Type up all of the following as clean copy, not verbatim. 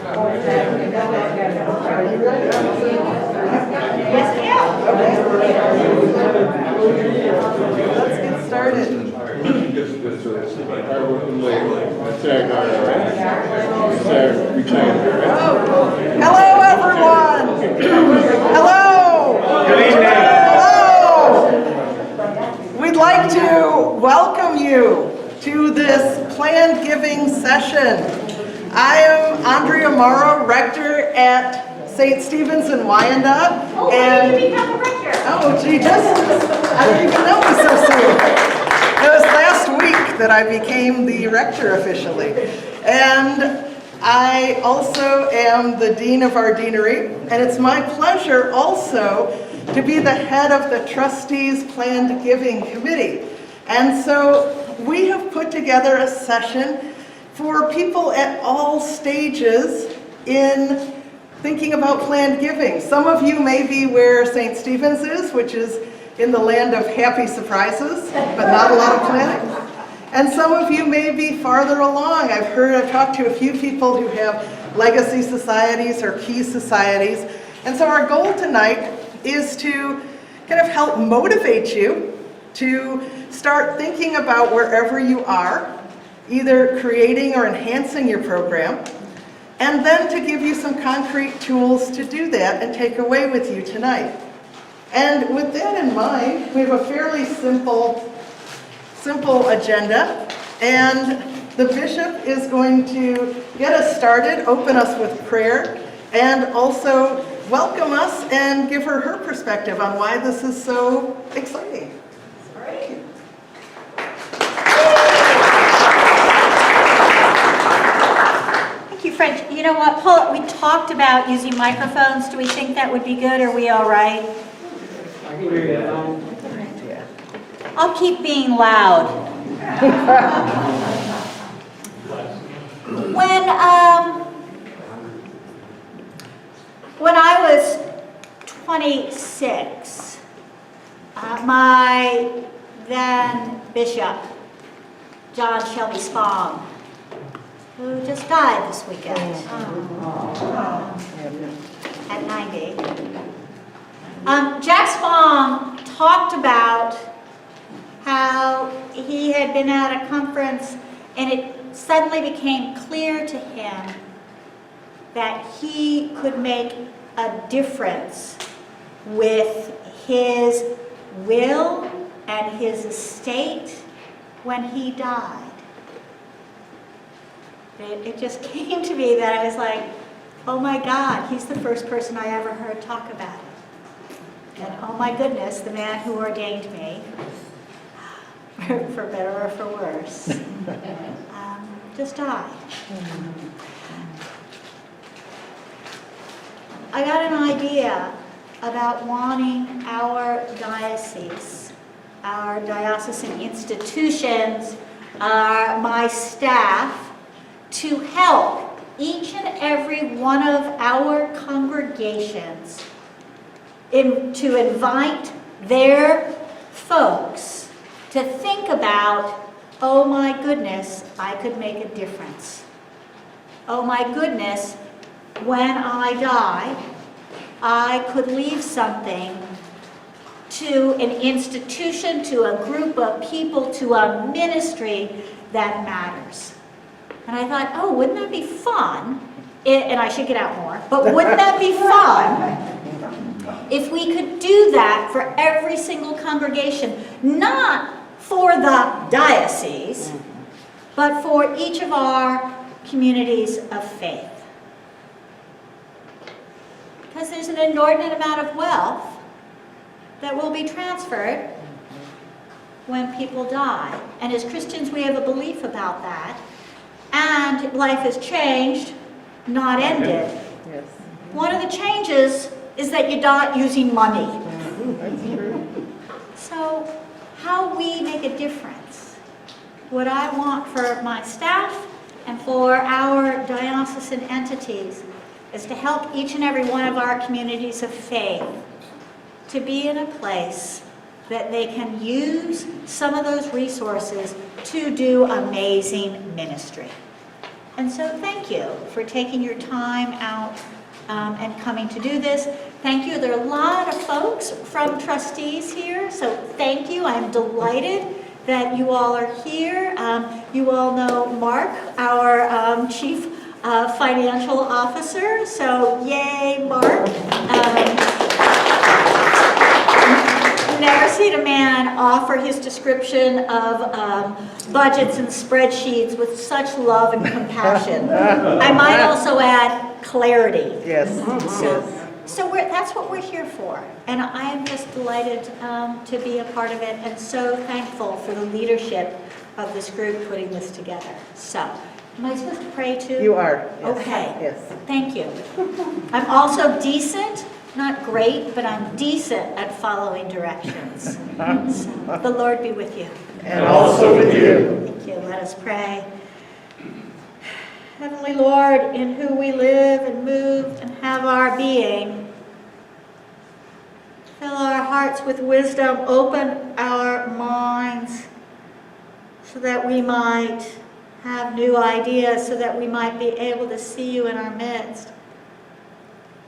Yes, Let's get started. Hello, everyone. Hello. Good evening. Hello. We'd like to welcome you to this planned giving session. I am Andrea Morrow, rector at St. Stephen's in Wyandotte. Oh, when did you become a rector? Oh, gee, I didn't even know it was so soon. It was last week that I became the rector officially. And I also am the dean of our deanery, and it's my pleasure also to be the head of the trustees planned giving committee. And so we have put together a session for people at all stages in thinking about planned giving. Some of you may be where St. Stephen's is, which is in the land of happy surprises, but not a lot of planning. And some of you may be farther along. I've talked to a few people who have legacy societies or key societies. And so our goal tonight is to kind of help motivate you to start thinking about wherever you are, either creating or enhancing your program, and then to give you some concrete tools to do that and take away with you tonight. And with that in mind, we have a fairly simple agenda, and the bishop is going to get us started, open us with prayer, and also welcome us and give her perspective on why this is so exciting. Great. Thank you, Fred. You know what, Paul, we talked about using microphones. Do we think that would be good? Are we all right? I'll keep being loud. When I was 26, my then bishop, John Shelby Spong, who just died this weekend at 90. Jack Spong talked about how he had been at a conference and it suddenly became clear to him that he could make a difference with his will and his estate when he died. It just came to me that I was like, oh my God, he's the first person I ever heard talk about it. And oh my goodness, the man who ordained me, for better or for worse, just died. I got an idea about wanting our diocese, our diocesan institutions, my staff, to help each and every one of our congregations to invite their folks to think about, oh my goodness, I could make a difference. Oh my goodness, when I die, I could leave something to an institution, to a group of people, to a ministry that matters. And I thought, oh, wouldn't that be fun? And I should get out more, but wouldn't that be fun if we could do that for every single congregation, not for the diocese, but for each of our communities of faith. Because there's an inordinate amount of wealth that will be transferred when people die. And as Christians, we have a belief about that. And life is changed, not ended. Yes. One of the changes is that you're not using money. That's true. So how we make a difference, what I want for my staff and for our diocesan entities is to help each and every one of our communities of faith to be in a place that they can use some of those resources to do amazing ministry. And so thank you for taking your time out and coming to do this. Thank you. There are a lot of folks from trustees here, so thank you. I'm delighted that you all are here. You all know Mark, our Chief Financial Officer, so yay, Mark. Never seen a man offer his description of budgets and spreadsheets with such love and compassion. I might also add clarity. Yes. So that's what we're here for. And I am just delighted to be a part of it and so thankful for the leadership of this group putting this together. So, am I supposed to pray too? You are. Yes. Okay. Yes. Thank you. I'm also decent. Not great, but I'm decent at following directions. So, the Lord be with you. And also with you. Thank you. Let us pray. Heavenly Lord, in whom we live and move and have our being, fill our hearts with wisdom, open our minds so that we might have new ideas, so that we might be able to see you in our midst.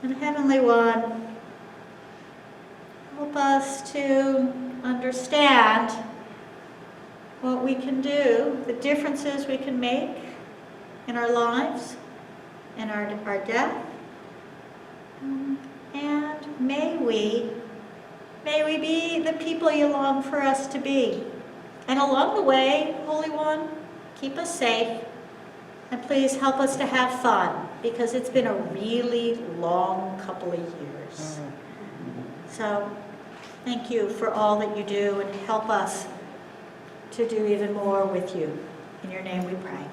And Heavenly One, help us to understand what we can do, the differences we can make in our lives, in our death. And may we be the people you long for us to be. And along the way, Holy One, keep us safe. And please help us to have fun, because it's been a really long couple of years. So thank you for all that you do, and help us to do even more with you. In your name we pray.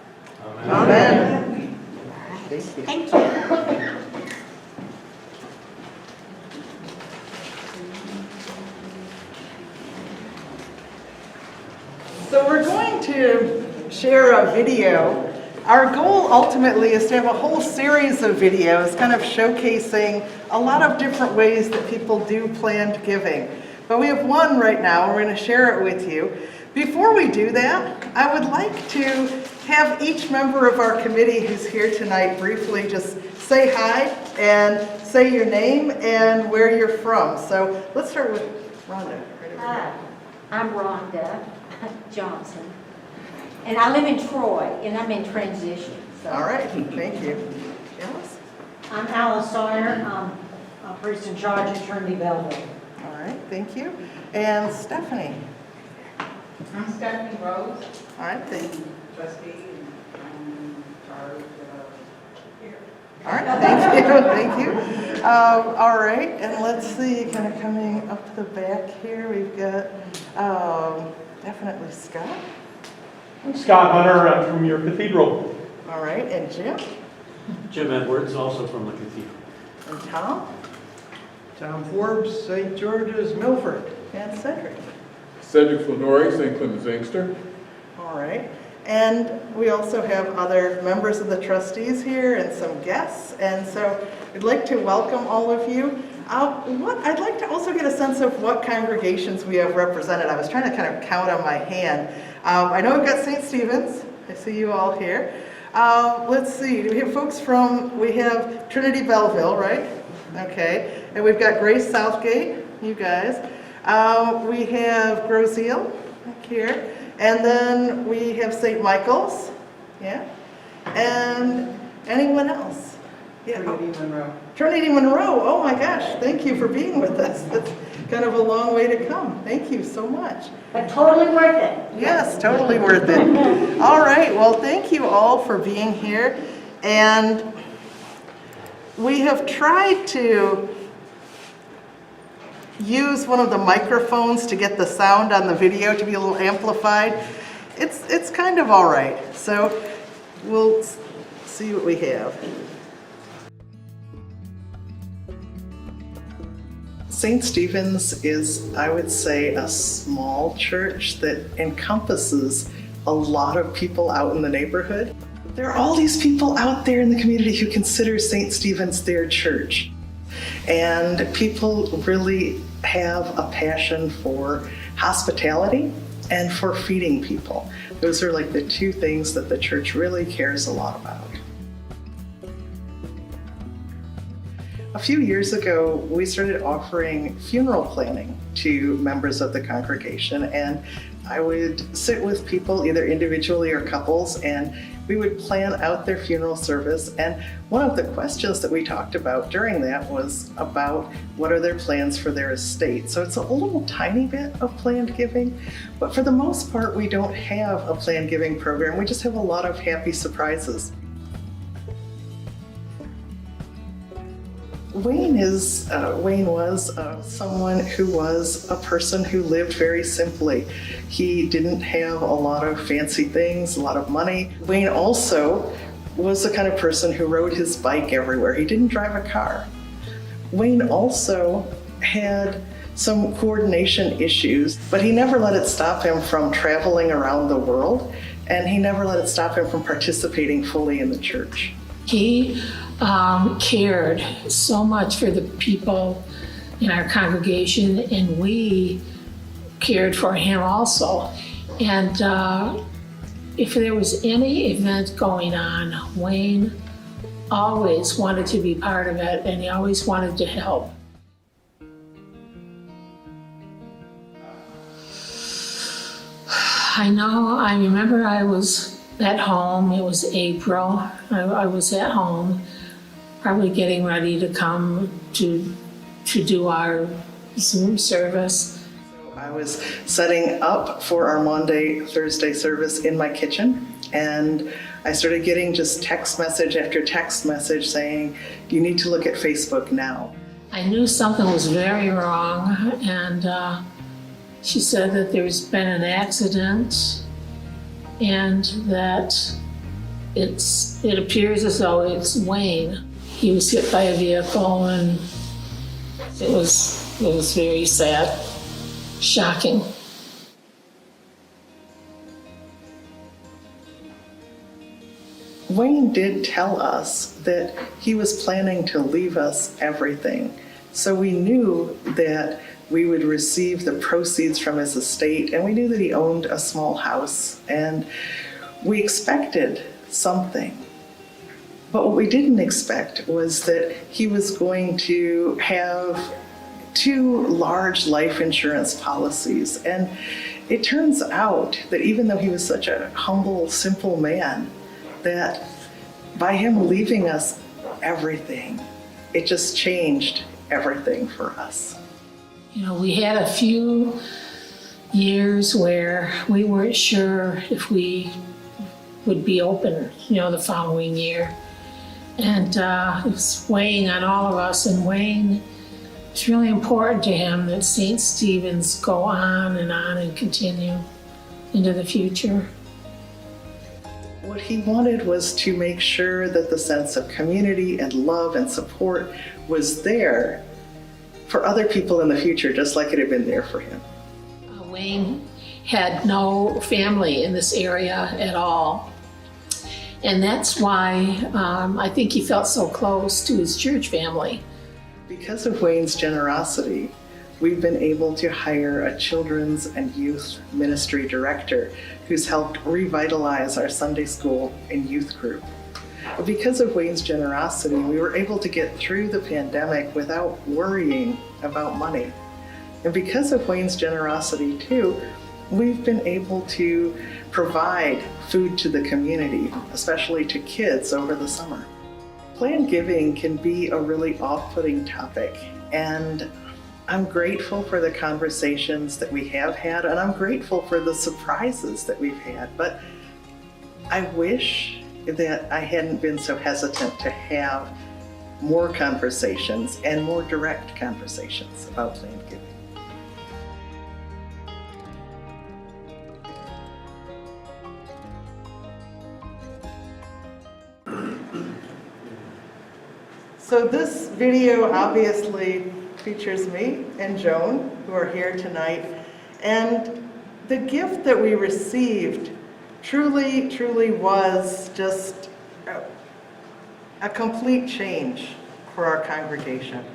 Amen. Thank you. So we're going to share a video. Our goal ultimately is to have a whole series of videos kind of showcasing a lot of different ways that people do planned giving. But we have one right now, we're going to share it with you. Before we do that, I would like to have each member of our committee who's here tonight briefly just say hi and say your name and where you're from. So let's start with Rhonda. Hi, I'm Rhonda Johnson, and I live in Troy, and I'm in transition. So. All right, thank you. Alice? I'm Alice Sawyer. I'm a priest in charge at Trinity Belleville. All right, thank you. And Stephanie? I'm Stephanie Rose, All right, thank you. trustee, and I'm in charge here. All right, thank you, thank you. All right, and let's see, kind of coming up to the back here, we've got definitely Scott. I'm Scott Hunter, I'm from your cathedral. All right, and Jim, Jim Edwards, also from the cathedral. and Tom, Tom Forbes, St. George's, Milford. and Cedric. Cedric Flanori, St. Clemens Inkster. All right, and we also have other members of the trustees here and some guests, and so we'd like to welcome all of you. I'd like to also get a sense of what congregations we have represented. I was trying to kind of count on my hand. I know we've got St. Stephen's. I see you all here. Let's see, do we have folks from, we have Trinity Belleville, right? Okay, and we've got Grace Southgate, you guys. We have Groseal back here, and then we have St. Michael's, yeah, and anyone else? Yeah. Trinity Monroe. Trinity Monroe, oh my gosh, thank you for being with us. That's kind of a long way to come. Thank you so much. But totally worth it. Yes, totally worth it. All right, well, thank you all for being here. And we have tried to use one of the microphones to get the sound on the video to be a little amplified. It's kind of all right. So we'll see what we have. St. Stephen's is, I would say, a small church that encompasses a lot of people out in the neighborhood. There are all these people out there in the community who consider St. Stephen's their church. And people really have a passion for hospitality and for feeding people. Those are like the two things that the church really cares a lot about. A few years ago, we started offering funeral planning to members of the congregation, and I would sit with people either individually or couples, and we would plan out their funeral service. And one of the questions that we talked about during that was about what are their plans for their estate. So it's a little tiny bit of planned giving, but for the most part, we don't have a planned giving program. We just have a lot of happy surprises. Wayne was someone who was a person who lived very simply. He didn't have a lot of fancy things, a lot of money. Wayne also was the kind of person who rode his bike everywhere. He didn't drive a car. Wayne also had some coordination issues, but he never let it stop him from traveling around the world, and he never let it stop him from participating fully in the church. He cared so much for the people in our congregation, and we cared for him also. And if there was any event going on, Wayne always wanted to be part of it, and he always wanted to help. I remember I was at home. It was April. I was at home, probably getting ready to come to do our Zoom service. I was setting up for our Maundy, Thursday service in my kitchen, and I started getting just text message after text message saying, you need to look at Facebook now. I knew something was very wrong, and she said that there's been an accident and that it appears as though it's Wayne. He was hit by a vehicle, and it was very sad, shocking. Wayne did tell us that he was planning to leave us everything. So we knew that we would receive the proceeds from his estate, and we knew that he owned a small house, and we expected something. But what we didn't expect was that he was going to have 2 large life insurance policies. And it turns out that even though he was such a humble, simple man, that by him leaving us everything, it just changed everything for us. You know, we had a few years where we weren't sure if we would be open, the following year. And it was weighing on all of us, and Wayne, it's really important to him that St. Stephen's go on and continue into the future. What he wanted was to make sure that the sense of community and love and support was there for other people in the future, just like it had been there for him. Wayne had no family in this area at all. And that's why I think he felt so close to his church family. Because of Wayne's generosity, we've been able to hire a children's and youth ministry director who's helped revitalize our Sunday school and youth group. Because of Wayne's generosity, we were able to get through the pandemic without worrying about money. And because of Wayne's generosity too, we've been able to provide food to the community, especially to kids over the summer. Planned giving can be a really off-putting topic, and I'm grateful for the conversations that we have had, and I'm grateful for the surprises that we've had, but I wish that I hadn't been so hesitant to have more conversations and more direct conversations about planned giving. So this video obviously features me and Joan, who are here tonight, and the gift that we received truly was just a complete change for our congregation.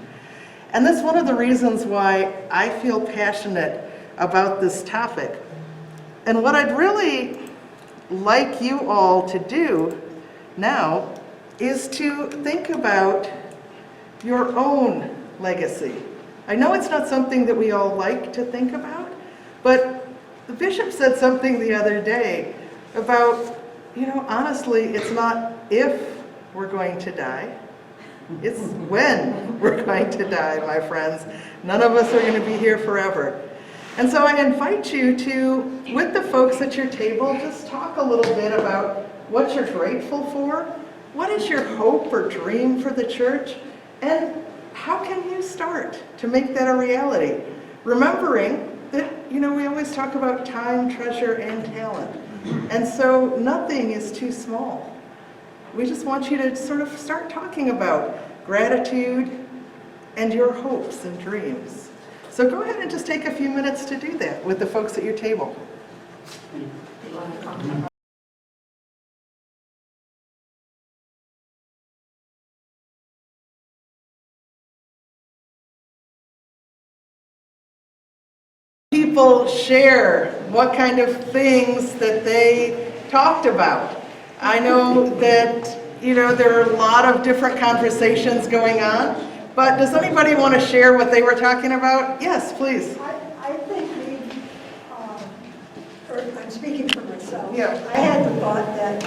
And that's one of the reasons why I feel passionate about this topic, And what I'd really like you all to do now is to think about your own legacy. I know it's not something that we all like to think about, but the bishop said something the other day about, honestly, it's not if we're going to die, it's when we're going to die, my friends. None of us are going to be here forever. And so I invite you to, with the folks at your table, just talk a little bit about what you're grateful for, what is your hope or dream for the church, and how can you start to make that a reality? Remembering that, we always talk about time, treasure, and talent. And so nothing is too small. We just want you to sort of start talking about gratitude and your hopes and dreams. So go ahead and just take a few minutes to do that with the folks at your table. People share what kind of things that they talked about. I know that, there are a lot of different conversations going on, but does anybody want to share what they were talking about? Yes, please. I think I'm speaking for myself. Yeah. I had the thought that,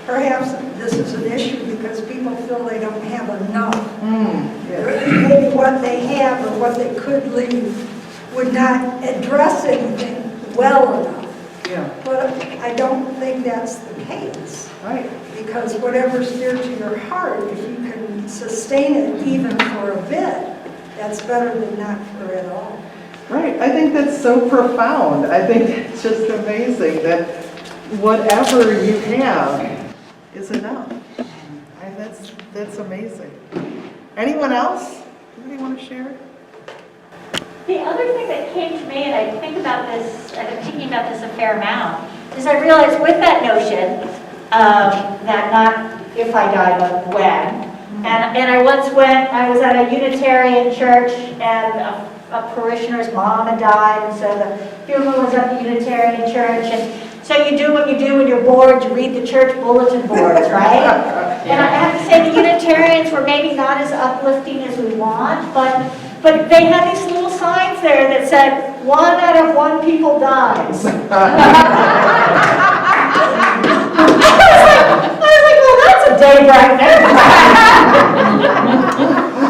perhaps this is an issue because people feel they don't have enough. Maybe what they have or what they could leave would not address anything well enough. Yeah. But I don't think that's the case. Right. Because whatever's dear to your heart, if you can sustain it even for a bit, that's better than not for at all. Right. I think that's so profound. I think it's just amazing that whatever you have is enough. That's amazing. Anyone else? Anybody want to share? The other thing that came to me, and I think about this, I've been thinking about this a fair amount, is I realized with that notion, that not if I die, but when. And I once I was at a Unitarian church, and a parishioner's mom had died, and so the funeral was at the Unitarian church, and so you do what you do when you're bored, you read the church bulletin boards, right? And I have to say the Unitarians were maybe not as uplifting as we want, but they had these little signs there that said, 1 out of 1 people dies. I was like, well, that's a day right there.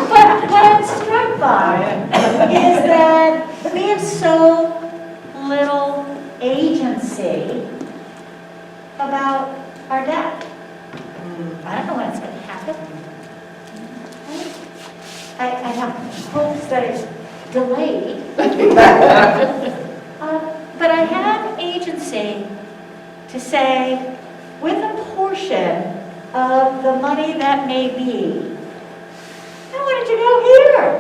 But what I'm struck by is that we have so little agency about our death. I don't know when it's going to happen. I have hopes that it's delayed. But I have agency to say, with a portion of the money that may be, I wanted to go here.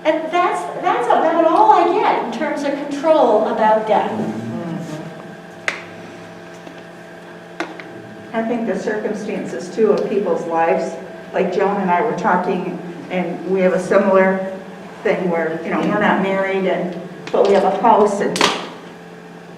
And that's about all I get in terms of control about death. I think the circumstances too of people's lives, like Joan and I were talking, and we have a similar thing where, we're not married, but we have a house and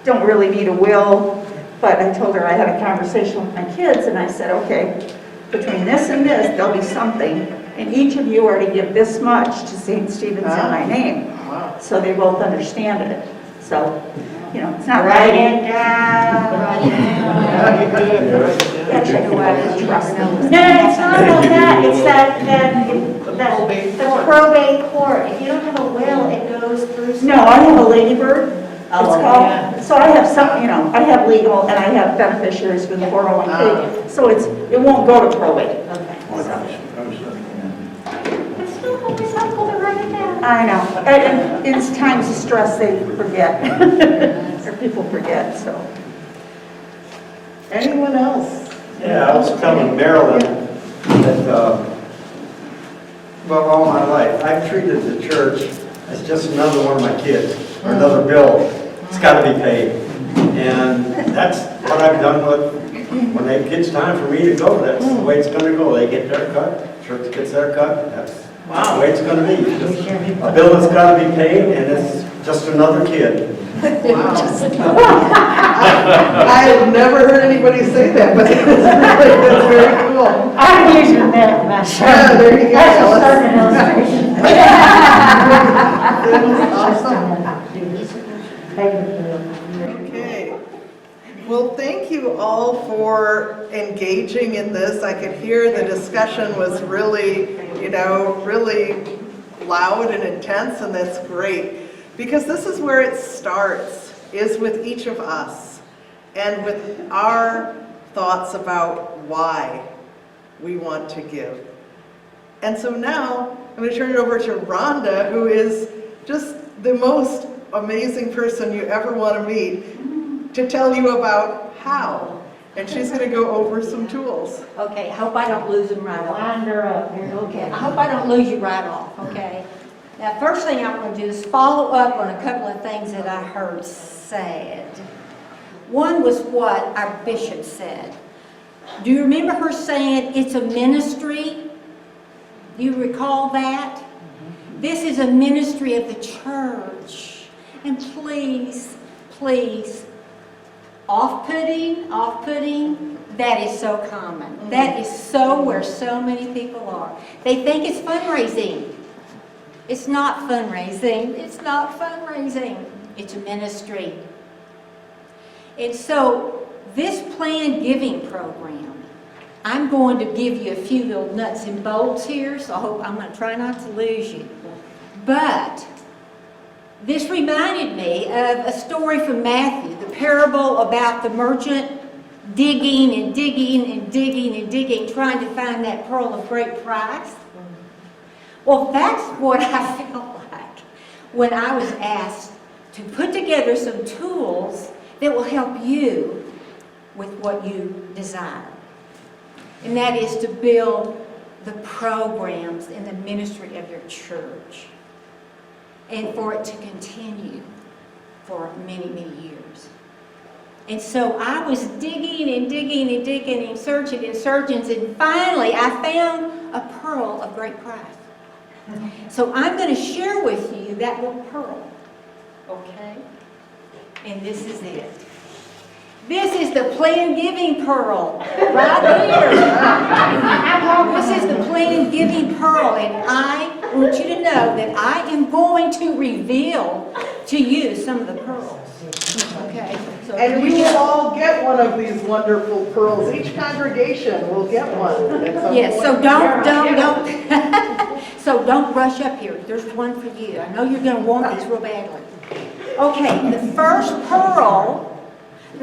don't really need a will. But I told her I had a conversation with my kids, and I said, okay, between this and this, there'll be something, and each of you are to give this much to St. Stephen's in my name. Wow. So they both understand it. So, it's not Write right. it down. That's like a lot of trust. No, it's not about that. It's the probate court. If you don't have a will, it goes through. No, I have a ladybird. It's Oh, called. yeah. So I have some, I have legal and I have beneficiaries with 401k. So it won't go to probate. Okay. It's still always helpful to write it down. I know. And in times of stress, they forget. Or people forget, so. Anyone else? Yeah, I was telling Marilyn that, all my life, I've treated the church as just another one of my kids, or another bill. It's got to be paid. And that's what I've done when it gets time for me to go. That's the way it's going to go. They get their cut, church gets their cut. That's the way it's going to be. A bill has got to be paid, and it's just another kid. I have never heard anybody say that, but that's very cool. I'm using that myself. Yeah, there you go. That's a certain illustration. Okay. Well, thank you all for engaging in this. I could hear the discussion was really, really loud and intense, and that's great. Because this is where it starts, is with each of us and with our thoughts about why we want to give. And so now I'm going to turn it over to Rhonda, who is just the most amazing person you ever want to meet, to tell you about how. And she's going to go over some tools. Okay, I hope I don't lose them right off. Wind her up here. Okay, I hope I don't lose you right off, okay? Now, first thing I want to do is follow up on a couple of things that I heard said. One was what our bishop said. Do you remember her saying it's a ministry? Do you recall that? This is a ministry of the church. And please, please, off-putting, that is so common. That is so where so many people are. They think it's fundraising. It's not fundraising. It's not fundraising. It's a ministry. And so this planned giving program, I'm going to give you a few little nuts and bolts here, so I hope I'm going to try not to lose you. But this reminded me of a story from Matthew, the parable about the merchant digging and digging and digging and digging, trying to find that pearl of great price. Well, that's what I felt like when I was asked to put together some tools that will help you with what you desire. And that is to build the programs in the ministry of your church, and for it to continue for many, many years. And so I was digging and digging and digging and searching, and finally I found a pearl of great price. So I'm going to share with you that little pearl, okay? And this is it. This is the planned giving pearl, right here. This is the planned giving pearl, and I want you to know that I am going to reveal to you some of the pearls. Okay? So And we will all get one of these wonderful pearls. Each congregation will get one. yes, so don't, so don't rush up here. There's one for you. I know you're going to want these real badly. Okay, the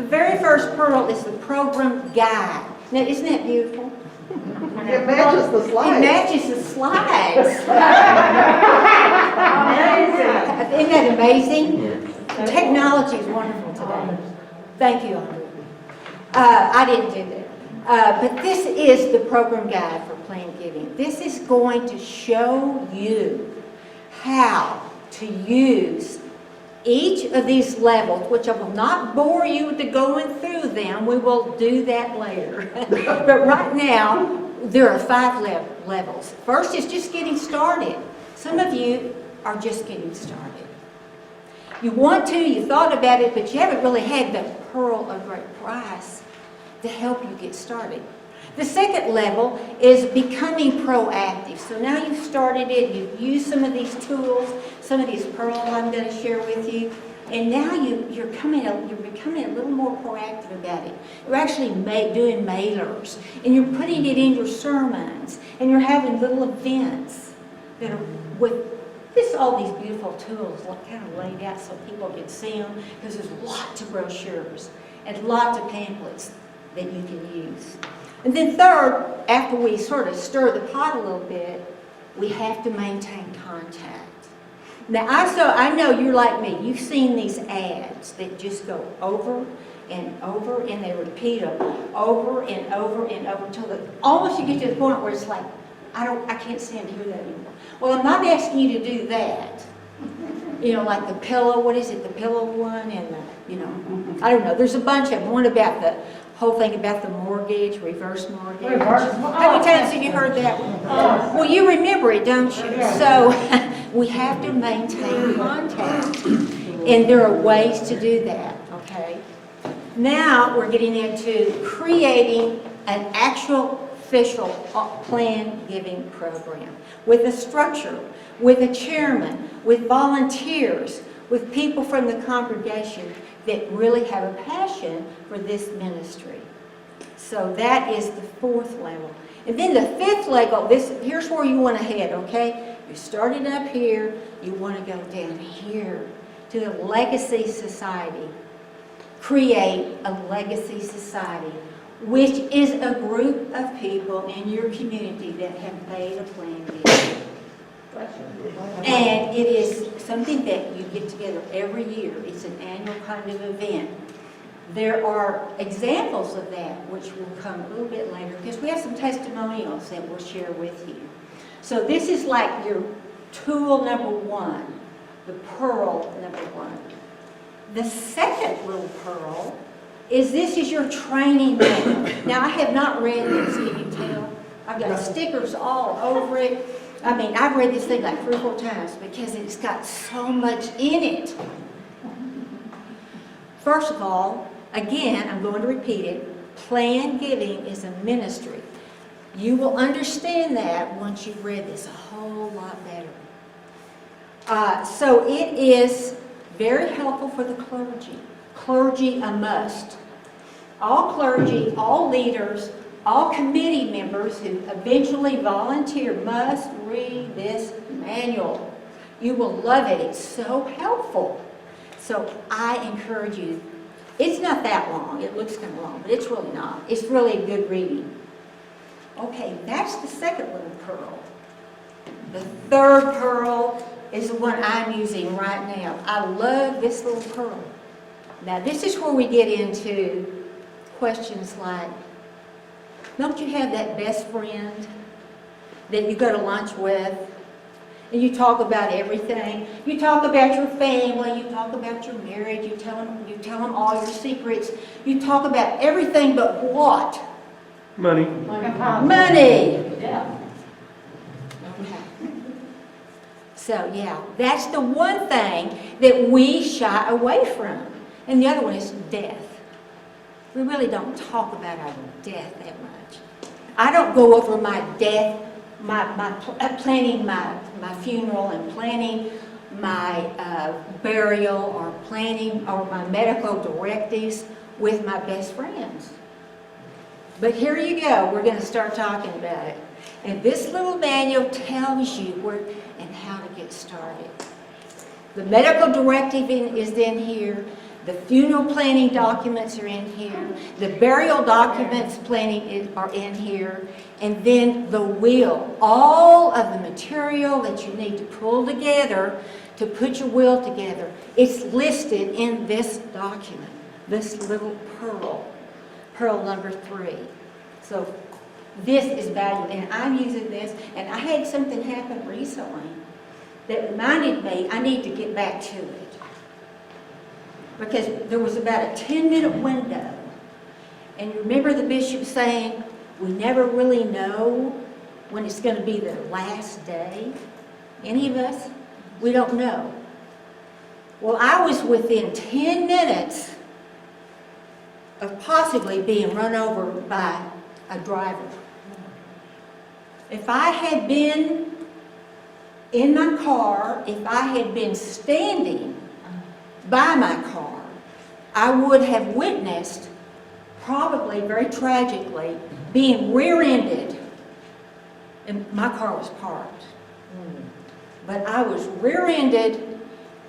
very first pearl is the program guide. Now, isn't that beautiful? It matches the slides. It matches the slides. Isn't that amazing? Technology is wonderful today. Thank you, Andre. I didn't do that. But this is the program guide for planned giving. This is going to show you how to use each of these levels, which I will not bore you to going through them. We will do that later. But right now, there are 5 levels. First is just getting started. Some of you are just getting started. You want to, you thought about it, but you haven't really had the pearl of great price to help you get started. The second level is becoming proactive. So now you've started it, you've used some of these tools, some of these pearls I'm going to share with you, and now you're becoming a little more proactive about it. You're actually doing mailers, and you're putting it in your sermons, and you're having little events that are with all these beautiful tools kind of laid out so people can see them, because there's lots of brochures and lots of pamphlets that you can use. And then third, after we sort of stir the pot a little bit, we have to maintain contact. Now, I know you're like me. You've seen these ads that just go over and over, and they repeat them over and over and over until almost you get to the point where it's like, I can't stand to hear that anymore. Well, I'm not asking you to do that. You know, like the pillow, what is it, the pillow one, and I don't know. There's a bunch of them. One about the whole thing about the mortgage, reverse mortgage. How many times have you heard that one? Well, you remember it, don't you? So We have to maintain contact, and there are ways to do that, okay? Now, we're getting into creating an actual official plan giving program with a structure, with a chairman, with volunteers, with people from the congregation that really have a passion for this ministry. So that is the 4th level. And then the 5th level, here's where you want to head, okay? You started up here, you want to go down here to the Legacy Society. Create a Legacy Society, which is a group of people in your community that have made a plan together. And it is something that you get together every year. It's an annual kind of event. There are examples of that which will come a little bit later because we have some testimonials that we'll share with you. So this is like your tool number 1, the pearl number 1. The second little pearl is this is your training manual. Now I have not read this, can you tell? I've got stickers all over it. I mean, I've read this thing like 3 or 4 times because it's got so much in it. First of all, again, I'm going to repeat it, plan giving is a ministry. You will understand that once you've read this a whole lot better. So it is very helpful for the clergy. Clergy a must. All clergy, all leaders, all committee members who eventually volunteer must read this manual. You will love it. It's so helpful. So I encourage you. It's not that long. It looks kind of long, but it's really not. It's really good reading. Okay, that's the second little pearl. The third pearl is the one I'm using right now. I love this little pearl. Now, this is where we get into questions like, don't you have that best friend that you go to lunch with and you talk about everything? You talk about your family, you talk about your marriage, you tell them all your secrets. You talk about everything but what? Money. Money! Yeah. Okay. So, yeah, that's the one thing that we shy away from. And the other one is death. We really don't talk about our death that much. I don't go over my death, planning my funeral and planning my burial or my medical directives with my best friends. But here you go, we're going to start talking about it. And this little manual tells you where and how to get started. The medical directive is in here. The funeral planning documents are in here. The burial documents planning are in here. And then the will. All of the material that you need to pull together to put your will together. It's listed in this document. This little pearl. Pearl number 3. So this is valuable. And I'm using this. And I had something happen recently that reminded me I need to get back to it. Because there was about a 10-minute window. And you remember the bishop saying, we never really know when it's going to be the last day? Any of us? We don't know. Well, I was within 10 minutes of possibly being run over by a driver. If I had been in my car, if I had been standing by my car, I would have witnessed, probably very tragically, being rear-ended. And my car was parked. But I was rear-ended,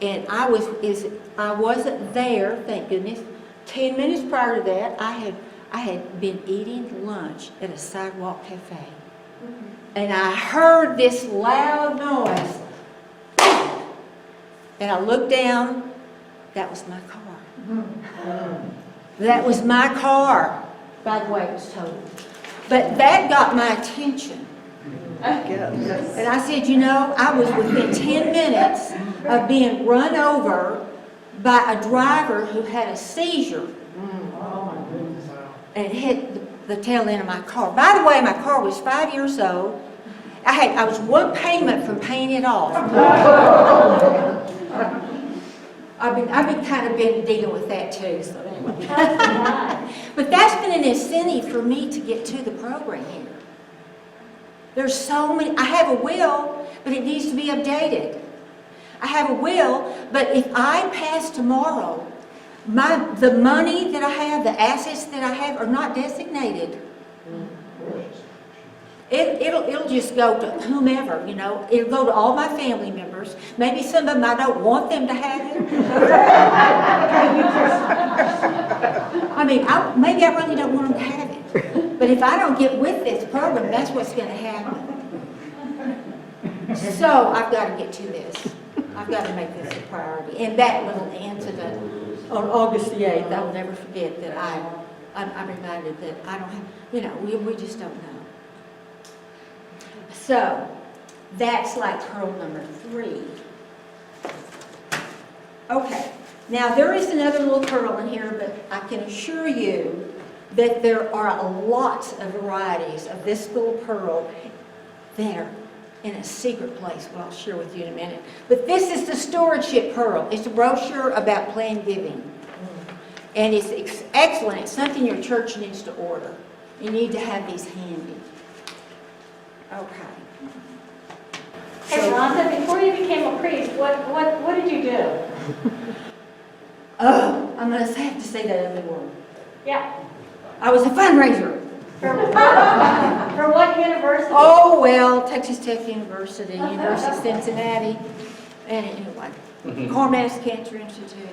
and I wasn't there, thank goodness. 10 minutes prior to that, I had been eating lunch at a sidewalk cafe. And I heard this loud noise. And I looked down. That was my car. That was my car. By the way, it was totaled. But that got my attention. And I said, you know, I was within 10 minutes of being run over by a driver who had a seizure and hit the tail end of my car. By the way, my car was 5 years old. I was one payment from paying it off. I've been kind of been dealing with that too, so anyway. But that's been an incentive for me to get to the program here. There's so many, I have a will, but it needs to be updated. I have a will, but if I pass tomorrow, the money that I have, the assets that I have are not designated. It'll just go to whomever, you know. It'll go to all my family members. Maybe some of them I don't want them to have it. I mean, maybe I really don't want them to have it. But if I don't get with this program, that's what's going to happen. So I've got to get to this. I've got to make this a priority. And that little incident on August the 8th, I will never forget that I'm reminded that I don't have, you know, we just don't know. So, that's like pearl number 3. Okay, now there is another little pearl in here, but I can assure you that there are lots of varieties of this little pearl there in a secret place. Well, I'll share with you in a minute. But this is the Stewardship Pearl. It's a brochure about planned giving. And it's excellent. It's something your church needs to order. You need to have these handy. Okay. Hey, Rhonda, before you became a priest, what did you do? Oh, I'm going to have to say that other word. Yeah. I was a fundraiser. For what university? Oh, well, Texas Tech University, University of Cincinnati, and anyway, Cornell's Cancer Institute.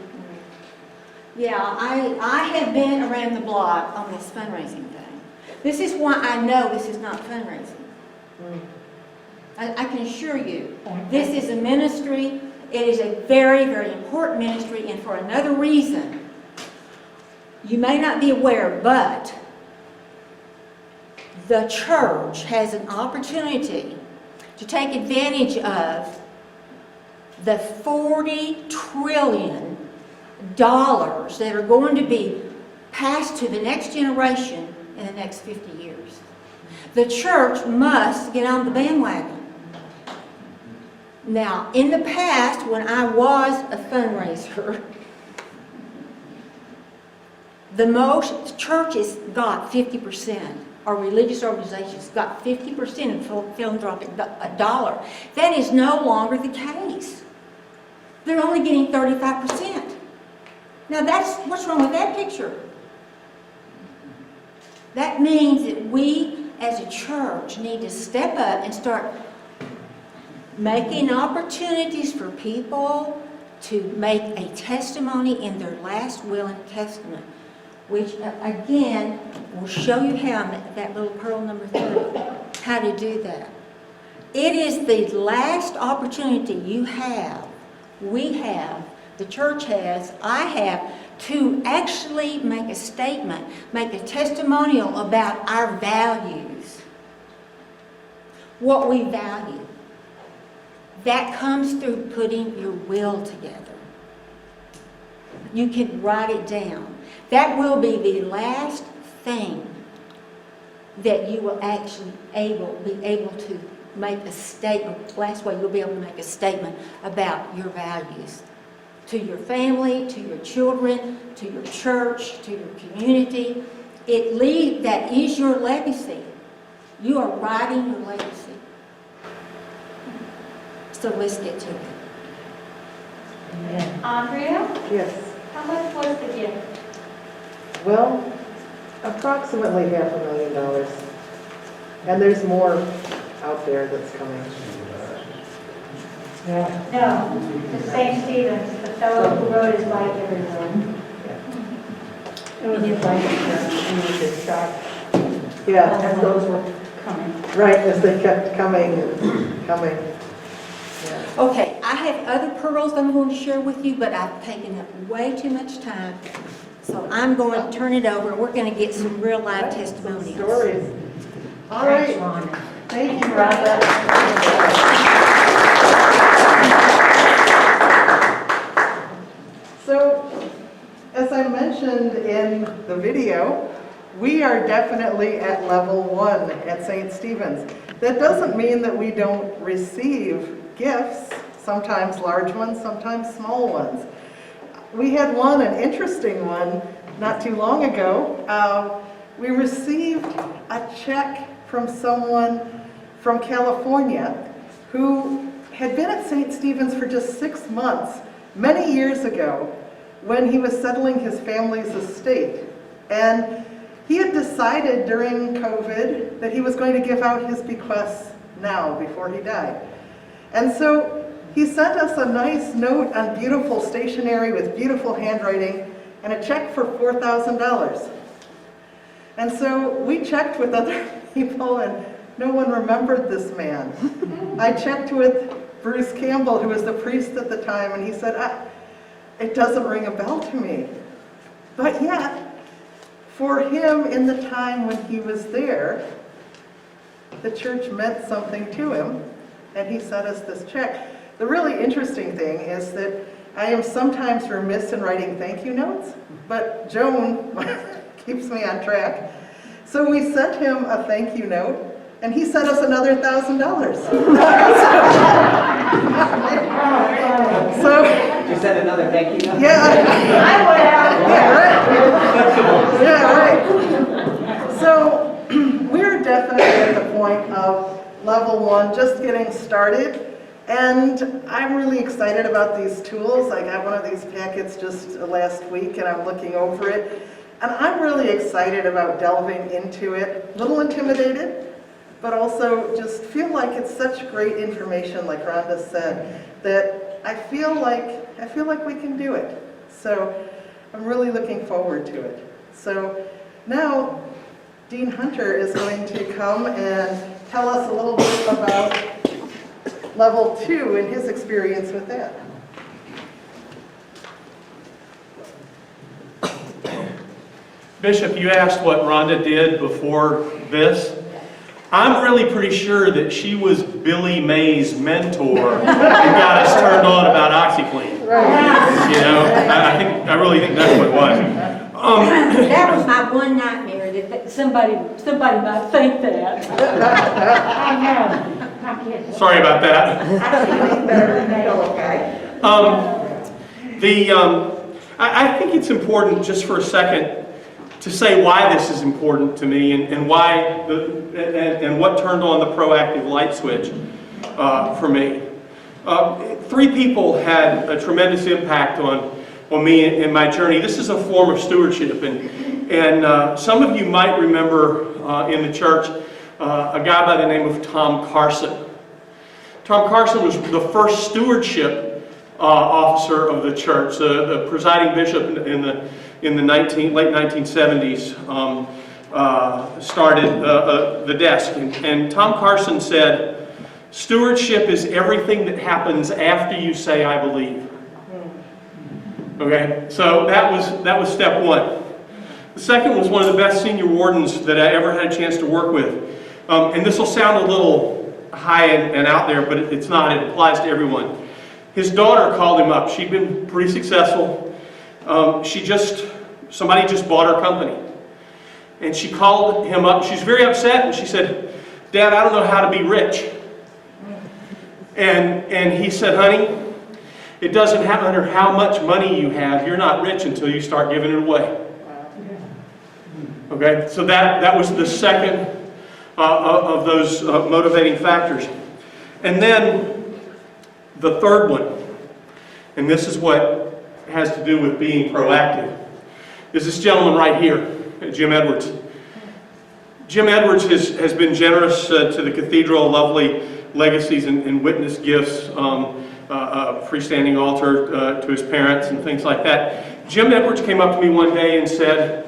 Yeah, I have been around the block on this fundraising thing. This is why I know this is not fundraising. I can assure you, this is a ministry. It is a very, very important ministry, and for another reason, you may not be aware, but the church has an opportunity to take advantage of the $40 trillion that are going to be passed to the next generation in the next 50 years. The church must get on the bandwagon. Now, in the past, when I was a fundraiser, the most churches got 50%, or religious organizations got 50% of philanthropic dollar. That is no longer the case. They're only getting 35%. Now, what's wrong with that picture? That means that we, as a church, need to step up and start making opportunities for people to make a testimony in their last will and testament, which, again, will show you how, that little pearl number 3, how to do that. It is the last opportunity you have, we have, the church has, I have, to actually make a statement, make a testimonial about our values, what we value. That comes through putting your will together. You can write it down. That will be the last thing that you will actually be able to make a statement, last way you'll be able to make a statement about your values to your family, to your children, to your church, to your community. That is your legacy. You are writing your legacy. So let's get to it. Andrea, Yes. how much was the gift? Well, approximately $500,000. And there's more out there that's coming. No, it's St. Stephen's, the fellow who rode his bike everywhere. It was your bike insurance, and you should start, Yeah, as those were coming. right, as they kept coming and coming. Yeah. Okay, I have other pearls I'm going to share with you, but I've taken up way too much time. So I'm going to turn it over, and we're going to get some real live testimonials. Stories. All right. Thank you, Rhonda. So, as I mentioned in the video, We are definitely at level 1 at St. Stephen's. That doesn't mean that we don't receive gifts, sometimes large ones, sometimes small ones. We had one, an interesting one, not too long ago. We received a check from someone from California who had been at St. Stephen's for just 6 months, many years ago, when he was settling his family's estate. And he had decided during COVID that he was going to give out his bequests now, before he died. And so he sent us a nice note on beautiful stationery with beautiful handwriting and a check for $4,000. And so we checked with other people and no one remembered this man. I checked with Bruce Campbell, who was the priest at the time, and he said, it doesn't ring a bell to me. But yet, for him in the time when he was there, the church meant something to him, and he sent us this check. The really interesting thing is that I am sometimes remiss in writing thank you notes, but Joan keeps me on track. So we sent him a thank you note, and he sent us another $1,000. So You sent another thank you note? yeah, I would have. Yeah, right. So we're definitely at the point of level 1, just getting started. And I'm really excited about these tools. I got one of these packets just last week and I'm looking over it. And I'm really excited about delving into it. A little intimidated, but also just feel like it's such great information, like Rhonda said, that I feel like we can do it. So I'm really looking forward to it. So now Dean Hunter is going to come and tell us a little bit about level 2 and his experience with that. Bishop, you asked what Rhonda did before this. I'm really pretty sure that she was Billy May's mentor and got us turned on about OxyClean. You know, I really think that's what it was. That was my one nightmare, that somebody might think that. I know, my kids. Sorry about that. I think it's important just for a second to say why this is important to me and why and what turned on the proactive light switch for me. 3 people had a tremendous impact on me in my journey. This is a form of stewardship, and some of you might remember in the church a guy by the name of Tom Carson. Tom Carson was the first stewardship officer of the church, the presiding bishop in the late 1970s. Started the desk, and Tom Carson said, "Stewardship is everything that happens after you say I believe." Okay, so that was step 1. The second was one of the best senior wardens that I ever had a chance to work with, and this will sound a little high and out there, but it's not. It applies to everyone. His daughter called him up. She'd been pretty successful. Somebody just bought her company. And she called him up. She's very upset, and she said, "Dad, I don't know how to be rich." And he said, "Honey, it doesn't matter how much money you have. You're not rich until you start giving it away." Okay, so that was the second of those motivating factors. And then the third one, and this is what has to do with being proactive, is this gentleman right here, Jim Edwards. Jim Edwards has been generous to the cathedral, lovely legacies and witness gifts, freestanding altar to his parents and things like that. Jim Edwards came up to me one day and said,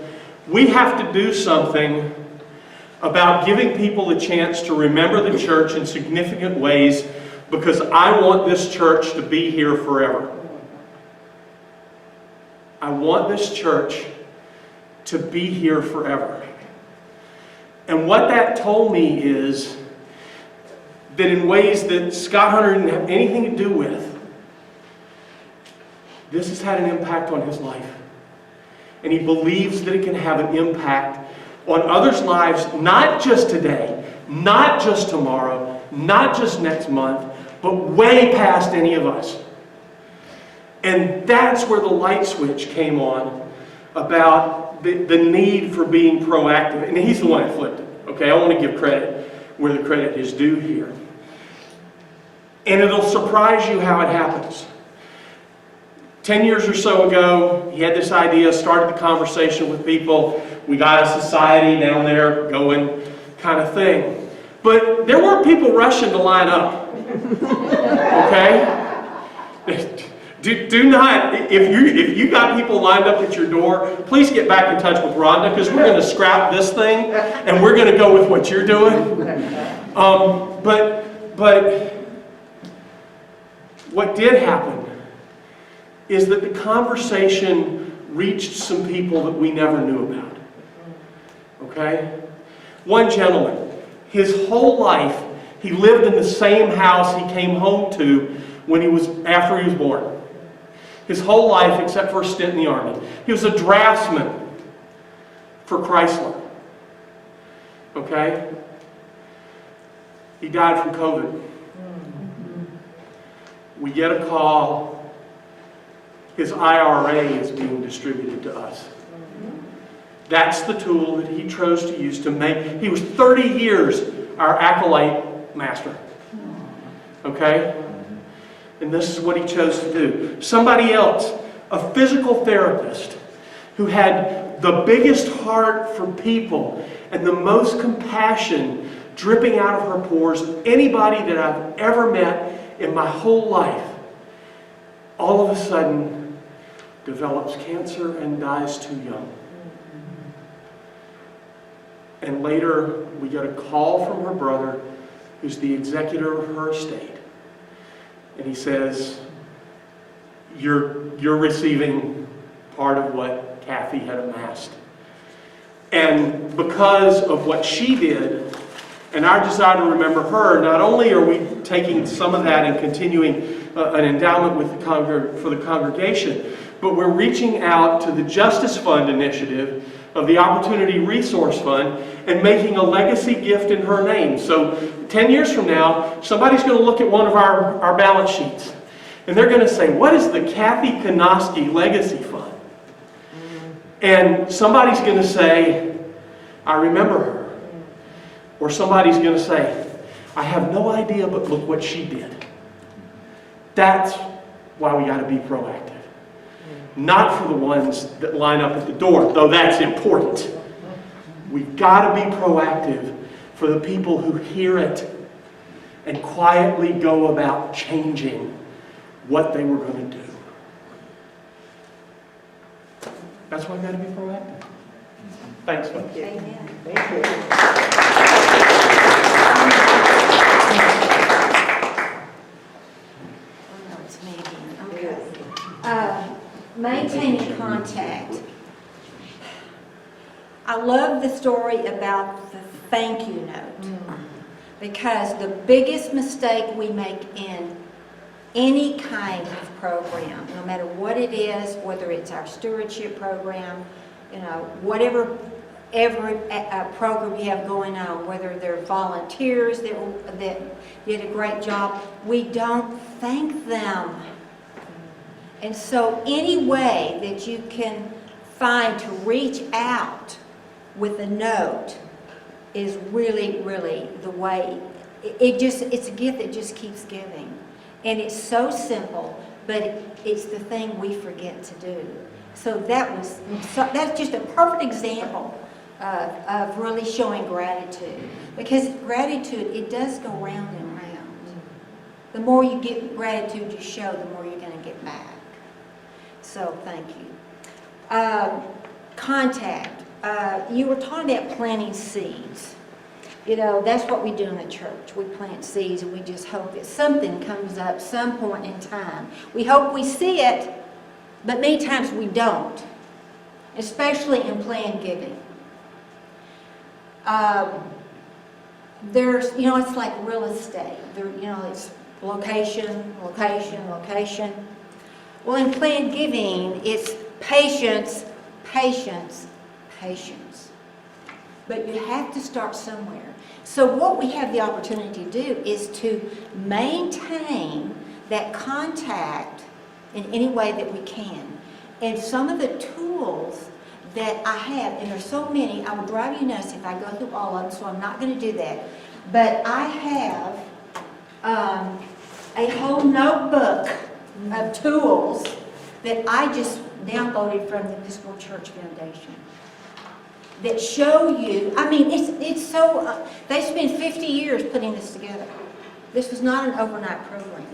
"We have to do something about giving people a chance to remember the church in significant ways, because I want this church to be here forever. I want this church to be here forever." And what that told me is that in ways that Scott Hunter didn't have anything to do with, this has had an impact on his life. And he believes that it can have an impact on others' lives, not just today, not just tomorrow, not just next month, but way past any of us. And that's where the light switch came on about the need for being proactive. And he's the one that flipped it. Okay, I want to give credit where the credit is due here. And it'll surprise you how it happens. 10 years or so ago, he had this idea, started the conversation with people. We got a society down there going kind of thing. But there weren't people rushing to line up. Okay? Do not, if you got people lined up at your door, please get back in touch with Rhonda, because we're going to scrap this thing and we're going to go with what you're doing. But what did happen is that the conversation reached some people that we never knew about. Okay? One gentleman, his whole life, he lived in the same house he came home to after he was born. His whole life, except for a stint in the army. He was a draftsman for Chrysler. Okay? He died from COVID. We get a call. His IRA is being distributed to us. That's the tool that he chose to use to make. He was 30 years our acolyte master. Okay? And this is what he chose to do. Somebody else, a physical therapist who had the biggest heart for people and the most compassion dripping out of her pores of anybody that I've ever met in my whole life, all of a sudden develops cancer and dies too young. And later we get a call from her brother, who's the executor of her estate. And he says, you're receiving part of what Kathy had amassed. And because of what she did, and our desire to remember her, not only are we taking some of that and continuing an endowment with for the congregation, but we're reaching out to the Justice Fund initiative of the Opportunity Resource Fund and making a legacy gift in her name. So 10 years from now, somebody's going to look at one of our balance sheets and they're going to say, what is the Kathy Konoski Legacy Fund? And somebody's going to say, I remember her. Or somebody's going to say, I have no idea, but look what she did. That's why we got to be proactive. Not for the ones that line up at the door, though that's important. We've got to be proactive for the people who hear it and quietly go about changing what they were going to do. That's why we've got to be proactive. Thanks, folks. Amen. Thank you. Oh, no, it's me again. Okay. Maintaining contact. I love the story about the thank you note, because the biggest mistake we make in any kind of program, no matter what it is, whether it's our stewardship program, whatever program you have going on, whether they're volunteers that did a great job, we don't thank them. And so any way that you can find to reach out with a note is really, really the way. It's a gift that just keeps giving. And it's so simple, but it's the thing we forget to do. So that's just a perfect example of really showing gratitude. Because gratitude, it does go round and round. The more you get gratitude you show, the more you're going to get back. So thank you. Contact. You were talking about planting seeds. That's what we do in the church. We plant seeds and we just hope that something comes up some point in time. We hope we see it, but many times we don't, especially in planned giving. There's, it's like real estate. It's location, location, location. Well, in planned giving, it's patience, patience, patience. but you have to start somewhere. So what we have the opportunity to do is to maintain that contact in any way that we can. And some of the tools that I have, and there's so many, I would drive you nuts if I go through all of them, so I'm not going to do that. But I have a whole notebook of tools that I just downloaded from the Episcopal Church Foundation that show you, I mean, it's so, they spent 50 years putting this together. This was not an overnight program.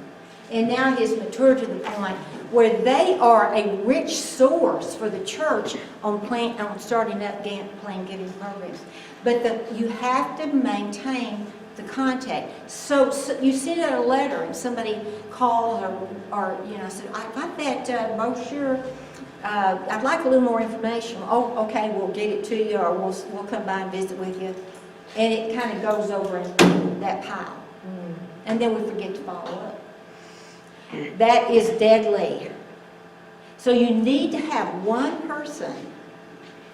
And now it's matured to the point where they are a rich source for the church on starting up plan giving programs. But you have to maintain the contact. So you send out a letter and somebody calls or said, I got that brochure. I'd like a little more information. Oh, okay, we'll get it to you, or we'll come by and visit with you. And it kind of goes over in that pile. And then we forget to follow up. That is deadly. So you need to have one person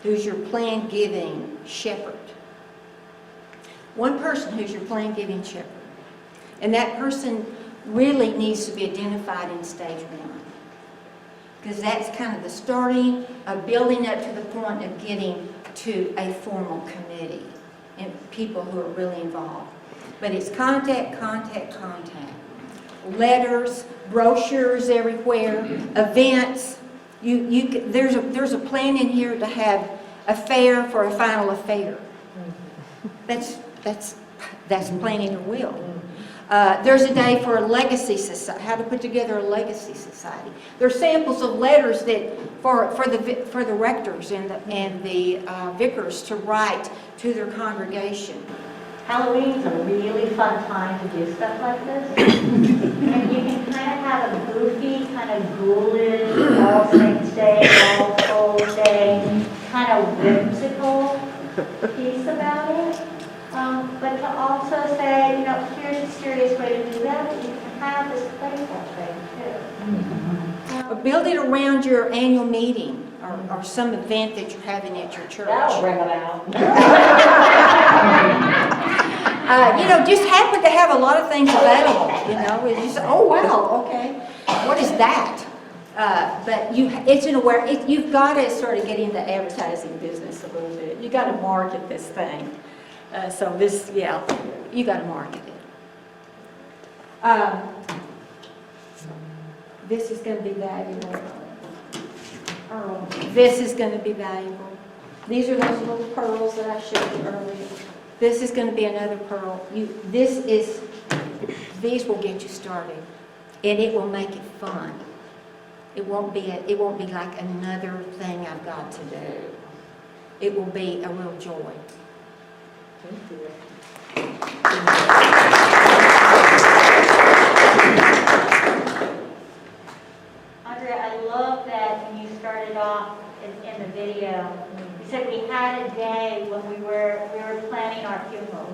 who's your plan giving shepherd. One person who's your plan giving shepherd. And that person really needs to be identified in stage 1. Because that's kind of the starting of building up to the point of getting to a formal committee and people who are really involved. But it's contact, contact, contact. Letters, brochures everywhere, events. There's a plan in here to have a fair for a final affair. That's planning your will. There's a day for a legacy society, how to put together a legacy society. There's samples of letters that for the rectors and the vicars to write to their congregation. Halloween's a really fun time to do stuff like this. And you can kind of have a goofy, kind of ghoulish, All Saints Day, All Souls Day, kind of whimsical piece about it. But to also say, here's a serious way to do that, but you can have this playful thing too. Build it around your annual meeting or some event that you're having at your church. That'll bring them out. Just happen to have a lot of things available. It's just, oh wow, okay, what is that? But you've got to sort of get into advertising business a little bit. You got to market this thing. You got to market it. This is going to be valuable. This is going to be valuable. These are those little pearls that I showed you earlier. This is going to be another pearl. These will get you started, and it will make it fun. It won't be like another thing I've got to do. It will be a real joy. Thank you. Andrea, I love that when you started off in the video, you said we had a day when we were planning our funeral,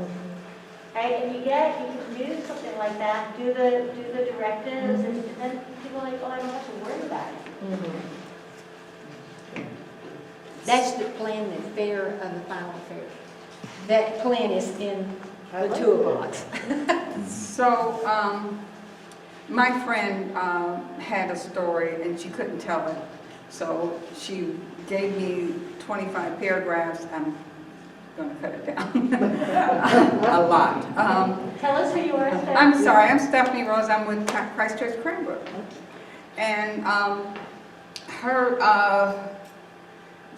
right? And you can do something like that, do the directives, and then people are like, oh, I don't have to worry about it. That's the plan, the fair of the final affair. That plan is in the toolbox. So, my friend had a story and she couldn't tell it. So she gave me 25 paragraphs. I'm going to cut it down a lot. Tell us who you are, Stephanie. I'm sorry, I'm Stephanie Rose. I'm with Christ Church Cranbrook. And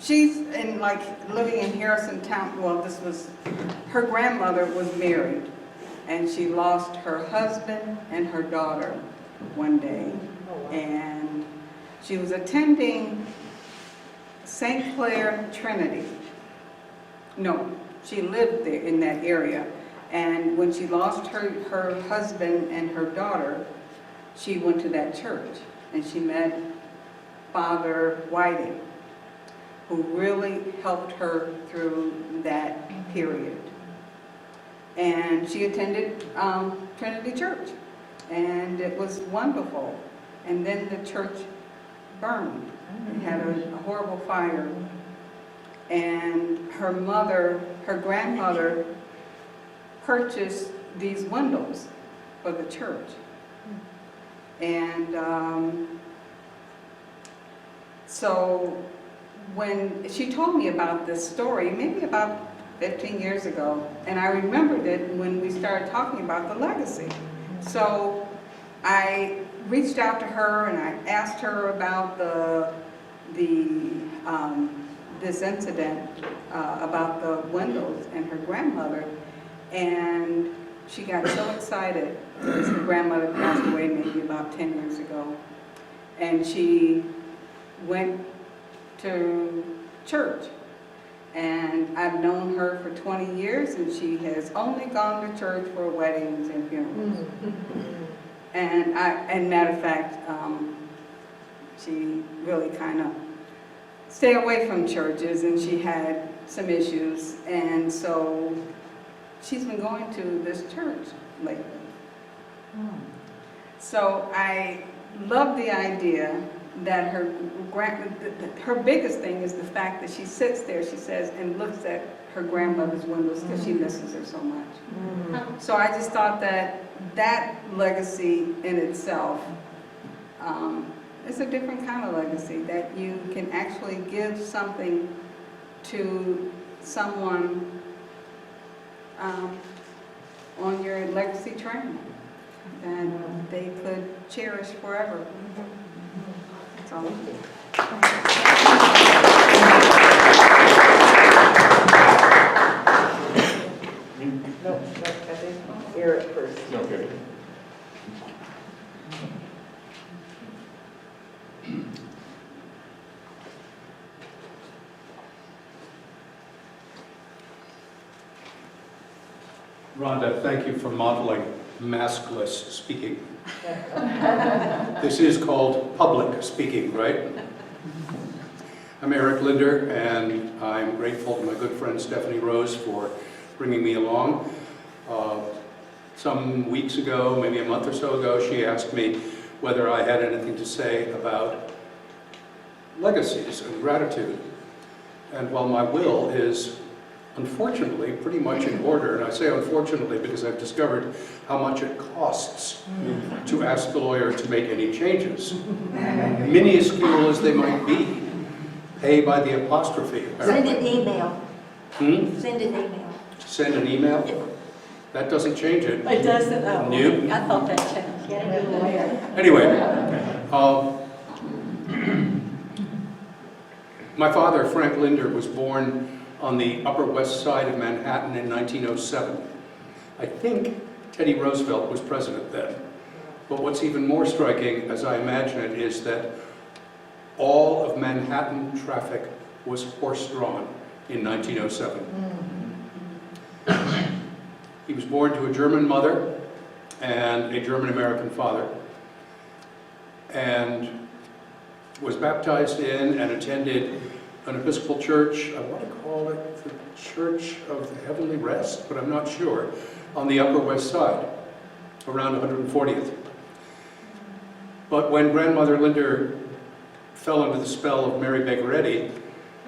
she's living in Harrison Town. Well, her grandmother was married, and she lost her husband and her daughter one day. And she was attending St. Clair Trinity. No, she lived there in that area. And when she lost her husband and her daughter, she went to that church, and she met Father Whiting, who really helped her through that period. And she attended Trinity Church, and it was wonderful. And then the church burned. It had a horrible fire. And her grandmother purchased these windows for the church. And so when she told me about this story, maybe about 15 years ago, and I remembered it when we started talking about the legacy. So I reached out to her and I asked her about this incident about the windows and her grandmother, and she got so excited because her grandmother passed away maybe about 10 years ago, and she went to church. And I've known her for 20 years, and she has only gone to church for weddings and funerals. And matter of fact, she really kind of stayed away from churches, and she had some issues, and so she's been going to this church lately. So I love the idea that her biggest thing is the fact that she sits there, she says, and looks at her grandmother's windows because she misses her so much. So I just thought that legacy in itself is a different kind of legacy, that you can actually give something to someone on your legacy train that they could cherish forever. That's all. No, I think Eric first. Okay. Rhonda, thank you for modeling maskless speaking. This is called public speaking, right? I'm Eric Linder, and I'm grateful to my good friend Stephanie Rose for bringing me along. Some weeks ago, maybe a month or so ago, she asked me whether I had anything to say about legacies and gratitude. And while my will is unfortunately pretty much in order, and I say unfortunately because I've discovered how much it costs to ask the lawyer to make any changes, minuscule as they might be, pay by the apostrophe. Send an email. Hmm? Send an email. Send an email? That doesn't change it. It doesn't, oh, Nope. I thought that changed. Get a new lawyer. Anyway, my father, Frank Linder, was born on the Upper West Side of Manhattan in 1907. I think Teddy Roosevelt was president then. But what's even more striking, as I imagine it, is that all of Manhattan traffic was horse-drawn in 1907. He was born to a German mother and a German-American father, and was baptized in and attended an Episcopal church, I want to call it the Church of the Heavenly Rest, but I'm not sure, on the Upper West Side, around 140th. But when Grandmother Linder fell under the spell of Mary Begaretti,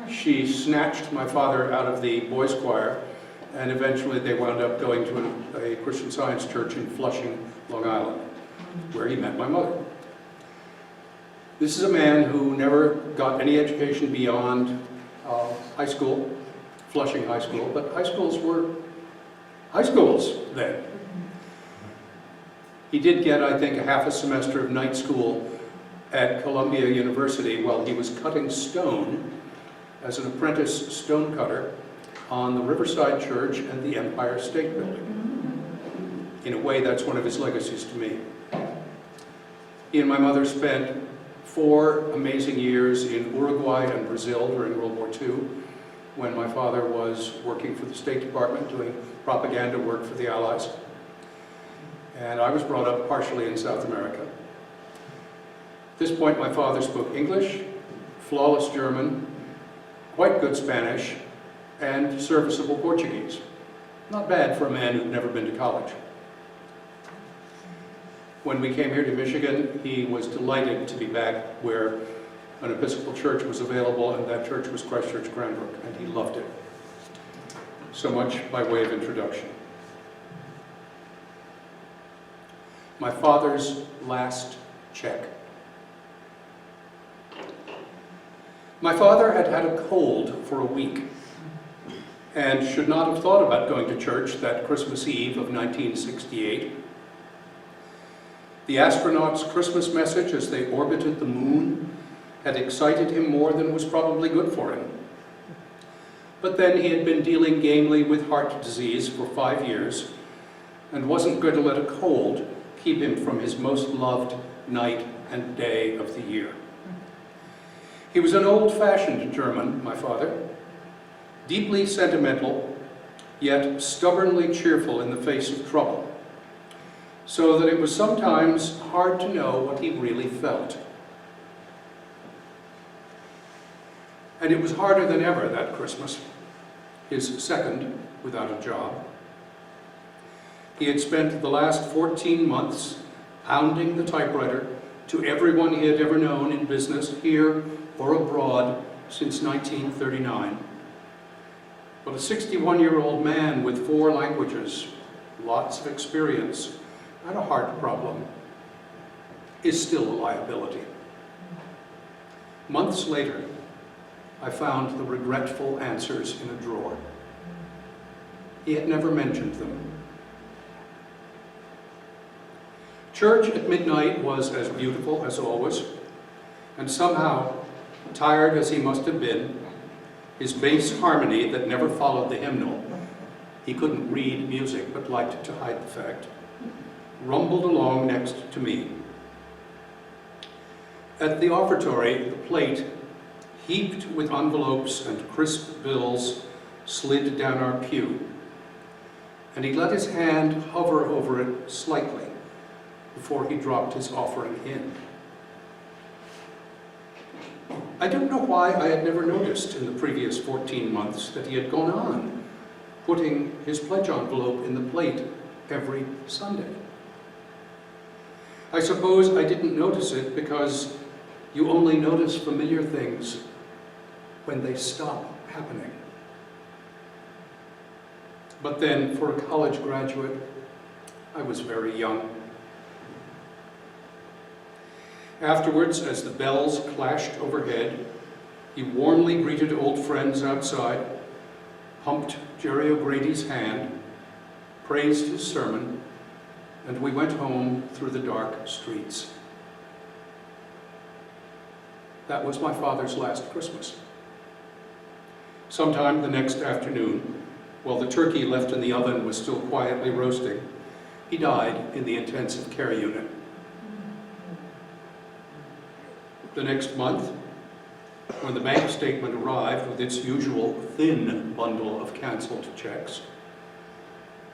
she snatched my father out of the boys' choir, and eventually they wound up going to a Christian Science church in Flushing, Long Island, where he met my mother. This is a man who never got any education beyond high school, Flushing High School, but high schools were high schools then. He did get, I think, a half a semester of night school at Columbia University while he was cutting stone as an apprentice stone cutter on the Riverside Church and the Empire State Building. In a way, that's one of his legacies to me. He and my mother spent 4 amazing years in Uruguay and Brazil during World War II, when my father was working for the State Department doing propaganda work for the Allies. And I was brought up partially in South America. At this point, my father spoke English, flawless German, quite good Spanish, and serviceable Portuguese. Not bad for a man who'd never been to college. When we came here to Michigan, he was delighted to be back where an Episcopal church was available, and that church was Christ Church Cranbrook, and he loved it. So much by way of introduction. My father's last check. My father had had a cold for a week and should not have thought about going to church that Christmas Eve of 1968. The astronauts' Christmas message as they orbited the moon had excited him more than was probably good for him. But then he had been dealing gamely with heart disease for 5 years and wasn't going to let a cold keep him from his most loved night and day of the year. He was an old-fashioned German, my father, deeply sentimental, yet stubbornly cheerful in the face of trouble, so that it was sometimes hard to know what he really felt. And it was harder than ever that Christmas, his second without a job. He had spent the last 14 months pounding the typewriter to everyone he had ever known in business, here or abroad, since 1939. But a 61-year-old man with 4 languages, lots of experience, and a heart problem, is still a liability. Months later, I found the regretful answers in a drawer. He had never mentioned them. Church at midnight was as beautiful as always, and somehow, tired as he must have been, his bass harmony that never followed the hymnal, he couldn't read music but liked to hide the fact, rumbled along next to me. At the offertory, the plate, heaped with envelopes and crisp bills, slid down our pew, and he let his hand hover over it slightly before he dropped his offering in. I don't know why I had never noticed in the previous 14 months that he had gone on putting his pledge envelope in the plate every Sunday. I suppose I didn't notice it because you only notice familiar things when they stop happening. But then, for a college graduate, I was very young. Afterwards, as the bells clashed overhead, he warmly greeted old friends outside, pumped Jerry O'Grady's hand, praised his sermon, and we went home through the dark streets. That was my father's last Christmas. Sometime the next afternoon, while the turkey left in the oven was still quietly roasting, he died in the intensive care unit. The next month, when the bank statement arrived with its usual thin bundle of canceled checks,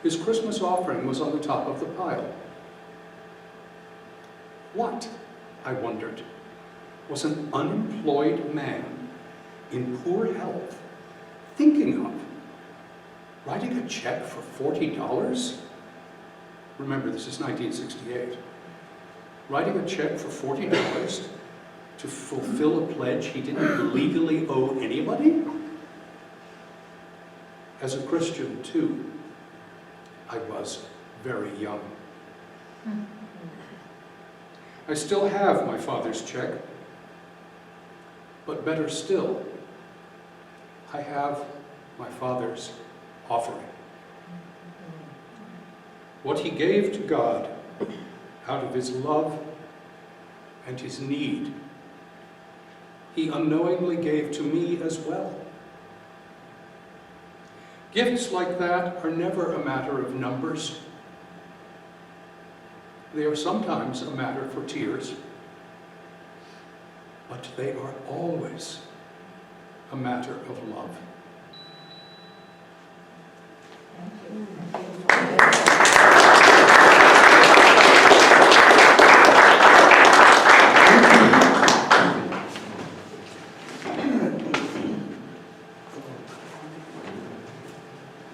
his Christmas offering was on the top of the pile. What, I wondered, was an unemployed man in poor health thinking of? Writing a check for $40? Remember, this is 1968. Writing a check for $40 to fulfill a pledge he didn't legally owe anybody? As a Christian, too, I was very young. I still have my father's check, but better still, I have my father's offering. What he gave to God out of his love and his need, he unknowingly gave to me as well. Gifts like that are never a matter of numbers. They are sometimes a matter for tears, but they are always a matter of love.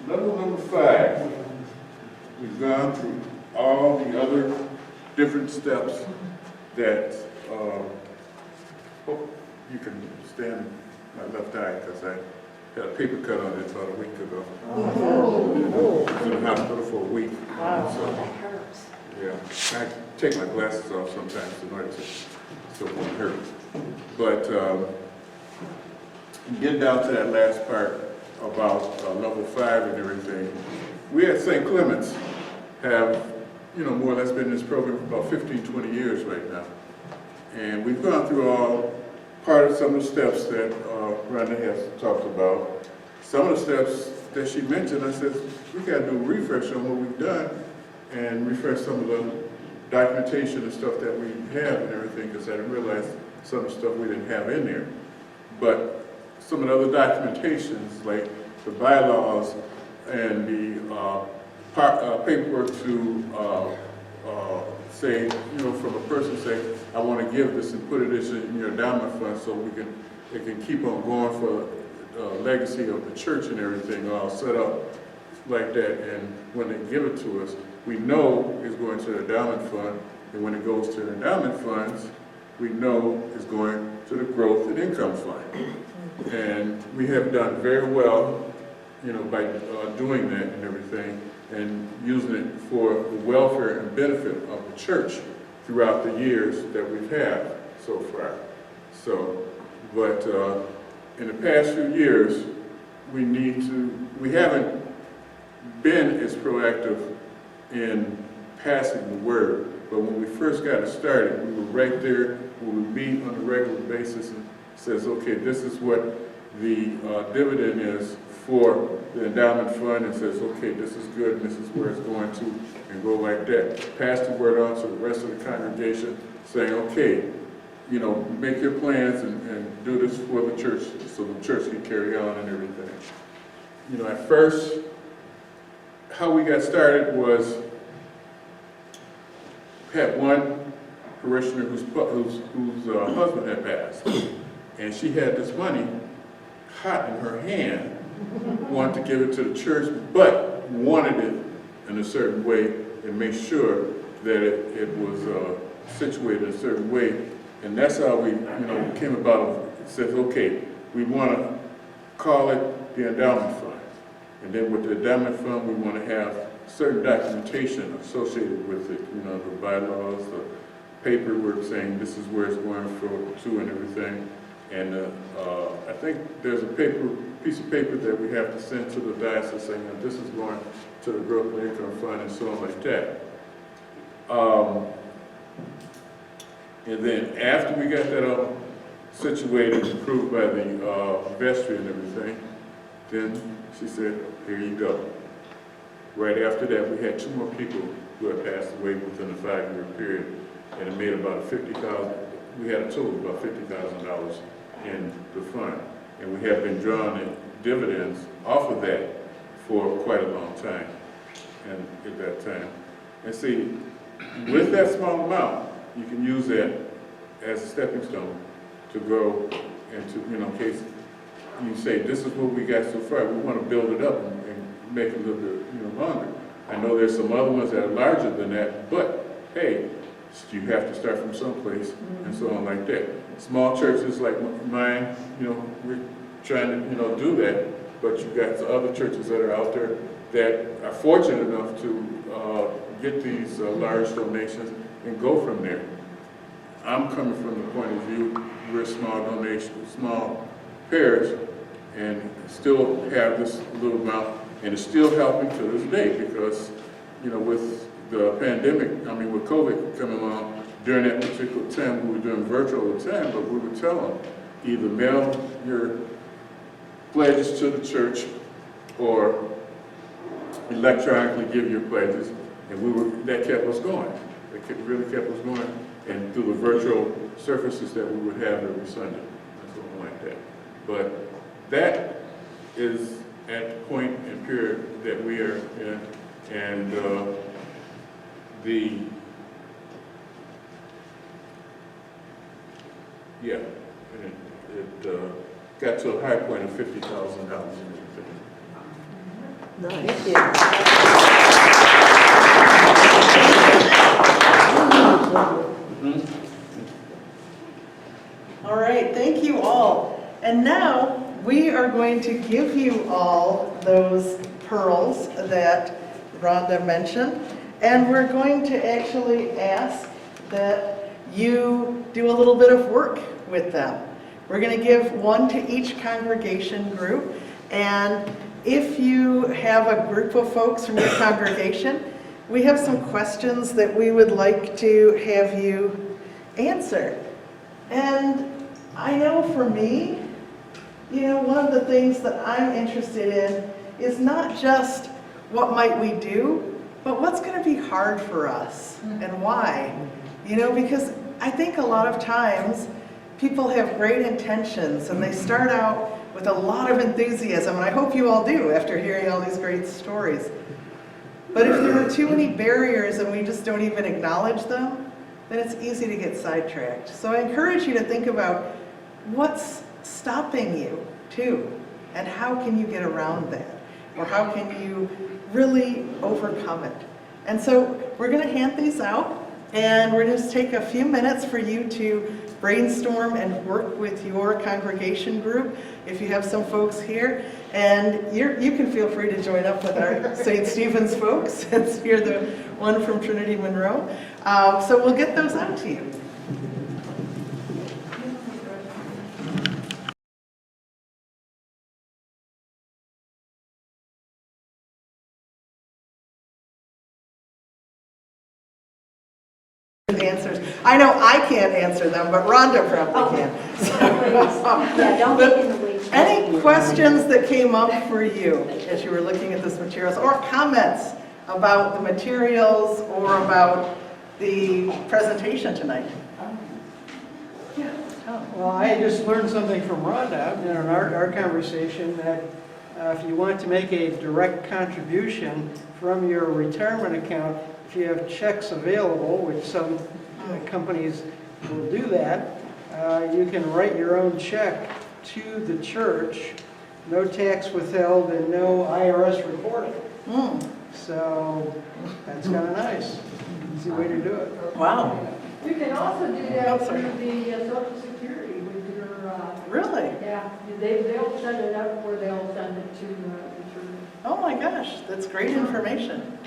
Number 5, we've gone through all the other different steps that you can stand my left eye because I had a paper cut on it about a week ago. I was in the hospital for a week. So, yeah, I take my glasses off sometimes in order to, so it won't hurt. But getting down to that last part about level 5 and everything, we at St. Clement's have, more or less been in this program for about 15, 20 years right now. And we've gone through part of some of the steps that Rhonda has talked about. Some of the steps that she mentioned, I said, we got to do a refresh on what we've done and refresh some of the documentation and stuff that we have and everything, because I didn't realize some of the stuff we didn't have in there. But some of the other documentations, like the bylaws and the paperwork to say, from a person say, I want to give this and put it in your endowment fund so it can keep on going for legacy of the church and everything, all set up like that. And when they give it to us, we know it's going to the endowment fund, and when it goes to the endowment funds, we know it's going to the growth and income fund. And we have done very well, by doing that and everything, and using it for the welfare and benefit of the church throughout the years that we've had so far. So, but in the past few years, we haven't been as proactive in passing the word, but when we first got it started, we were right there, we would meet on a regular basis and says, okay, this is what the dividend is for the endowment fund, and says, okay, this is good, and this is where it's going to, and go like that. Pass the word on to the rest of the congregation, saying, okay, make your plans and do this for the church, so the church can carry on and everything. At first, how we got started was, we had one parishioner whose husband had passed, and she had this money hot in her hand, wanted to give it to the church, but wanted it in a certain way and make sure that it was situated in a certain way. And that's how we, came about it. Says, okay, we want to call it the endowment fund. And then with the endowment fund, we want to have certain documentation associated with it, the bylaws, the paperwork saying this is where it's going to and everything. And I think there's a piece of paper that we have to send to the diocese saying that this is going to the growth and income fund and so on like that. And then after we got that all situated and approved by the vestry and everything, then she said, here you go. Right after that, we had 2 more people who had passed away within a 5-year period, and it made about we had a total of about $50,000 in the fund. And we have been drawing dividends off of that for quite a long time, and at that time. And see, with that small amount, you can use that as a stepping stone to go into, in case you say, this is what we got so far, we want to build it up and make it a little bit, longer. I know there's some other ones that are larger than that, but hey, you have to start from someplace and so on like that. Small churches like mine, we're trying to, do that, but you've got other churches that are out there that are fortunate enough to get these large donations and go from there. I'm coming from the point of view, we're small donations, small parish, and still have this little amount, and it's still helping to this day because, with the pandemic, with COVID coming along, during that particular time, we were doing virtual all the time, but we would tell them, either mail your pledges to the church or electronically give your pledges, and that kept us going. It really kept us going, and through the virtual surfaces that we would have every Sunday, and something like that. But that is at the point and period that we are in, and it got to a high point of $50,000 in everything. All All right, thank you all. And now we are going to give you all those pearls that Rhonda mentioned. And we're going to actually ask that you do a little bit of work with them. We're going to give one to each congregation group. And if you have a group of folks from your congregation, we have some questions that we would like to have you answer. And I know for me, you know, one of the things that I'm interested in is not just what might we do, but what's going to be hard for us and why. You know, because I think a lot of times people have great intentions and they start out with a lot of enthusiasm, and I hope you all do after hearing all these great stories. But if there are too many barriers and we just don't even acknowledge them, then it's easy to get sidetracked. So I encourage you to think about what's stopping you too, and how can you get around that? Or how can you really overcome it? And so we're going to hand these out, and we're going to just take a few minutes for you to brainstorm and work with your congregation group. If you have some folks here, and you can feel free to join up with our St. Stephen's folks, since you're the one from Trinity Monroe. So we'll get those out to you. Answers. I know I can't answer them, but Rhonda probably can. Yeah, don't get in the weeds. Any questions that came up for you as you were looking at this materials, or comments about the materials or about the presentation tonight? Well, I just learned something from Rhonda in our conversation that if you want to make a direct contribution from your retirement account, if you have checks available, which some companies will do that, you can write your own check to the church, no tax withheld and no IRS reporting. So that's kind of nice. Easy way to do it. Wow. You can also do that through the Social Security with your... Really? Yeah, they'll set it up where they'll send it to the church. Oh my gosh, that's great information.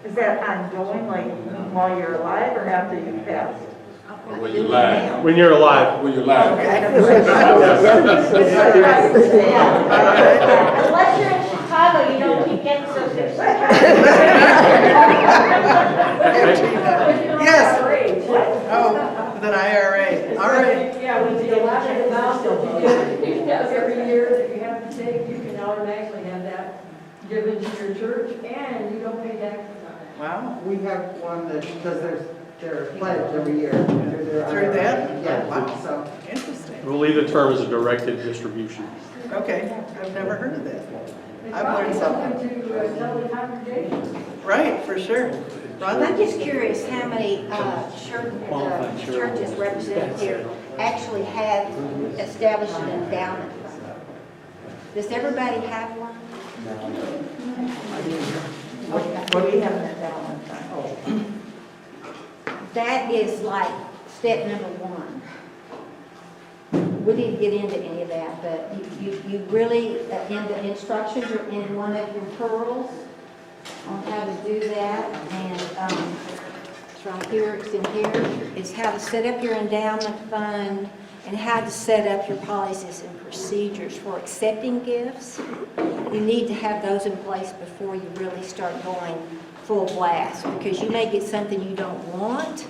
Is that ongoing, like while you're alive or after you pass? When you're live. When you're alive. When you're live. Unless you're in Chicago, you don't keep getting Social Security. Yes. Oh, with an IRA. All right. Yeah, with the allotted amount that you get every year that you have to take, you can automatically have that given to your church, and you don't pay taxes on it. Wow. We have one that does their pledge every year. Through that? Yeah, Wow. so. Interesting. I believe the term is a directed distribution. Okay, I've never heard of that. It's I've probably learned something. to tell the congregation. Right, for sure. I'm Rhonda? just curious how many churches represented here actually have established an endowment fund. Does everybody have one? What do we have in that balance? That is like step number one. We didn't get into any of that, but you really, in the instructions are in one of your pearls on how to do that, and it's right here, it's in here, is how to set up your endowment fund and how to set up your policies and procedures for accepting gifts. You need to have those in place before you really start going full blast, because you may get something you don't want,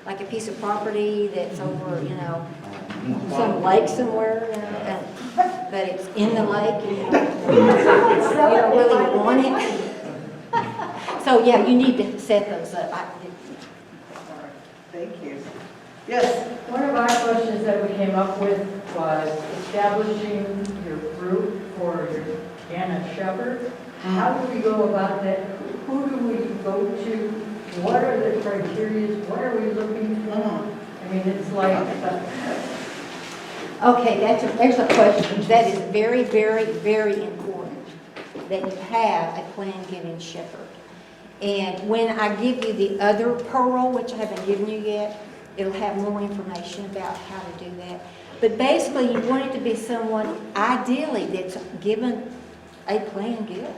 like a piece of property that's over, you know, some lake somewhere, you know, but it's in the lake, and you don't really want it. So yeah, you need to set those up. Thank you. Yes? One of our questions that we came up with was establishing your group for your Anna Shepherd. How do we go about that? Who do we go to? What are the criteria? What are we looking for? I mean, it's like... Okay, that's an excellent question. That is very, very, very important that you have a plan-giving shepherd. And when I give you the other pearl, which I haven't given you yet, it'll have more information about how to do that. But basically, you want it to be someone, ideally, that's given a planned gift.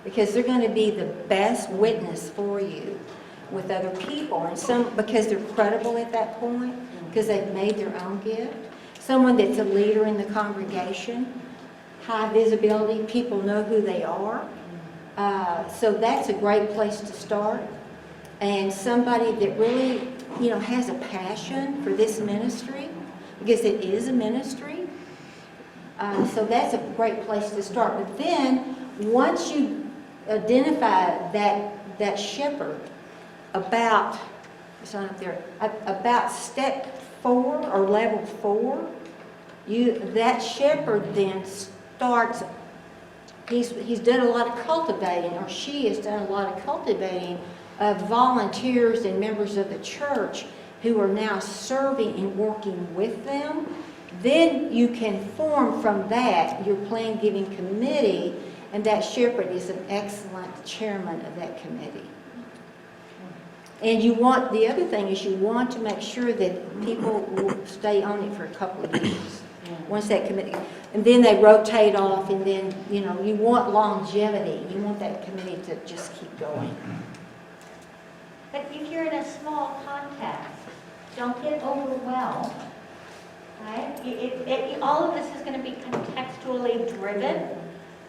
Because they're going to be the best witness for you with other people. And because they're credible at that point, because they've made their own gift. Someone that's a leader in the congregation, high visibility, people know who they are. So that's a great place to start. And somebody that really, has a passion for this ministry, because it is a ministry. So that's a great place to start. But then, once you identify that shepherd, about step 4 or level 4, that shepherd then starts. He's done a lot of cultivating, or she has done a lot of cultivating of volunteers and members of the church who are now serving and working with them. Then you can form from that your plan giving committee, and that shepherd is an excellent chairman of that committee. And the other thing is you want to make sure that people will stay on it for a couple of years. Once that committee, and then they rotate off, and then, you want longevity. You want that committee to just keep going. But if you're in a small context, don't get overwhelmed, right? All of this is going to be contextually driven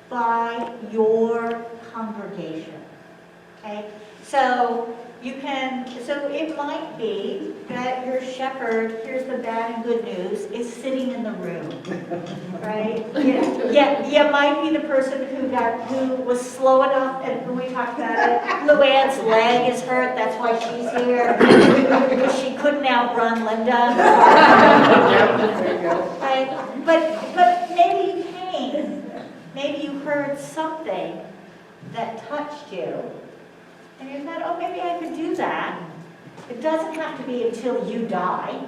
by your congregation, okay? So it might be that your shepherd, here's the bad and good news, is sitting in the room, right? Yeah, you might be the person who was slow enough, and when we talked about it, Luann's leg is hurt, that's why she's here. She couldn't outrun Linda. Right? But maybe you came, maybe you heard something that touched you. And you thought, maybe I could do that. It doesn't have to be until you die,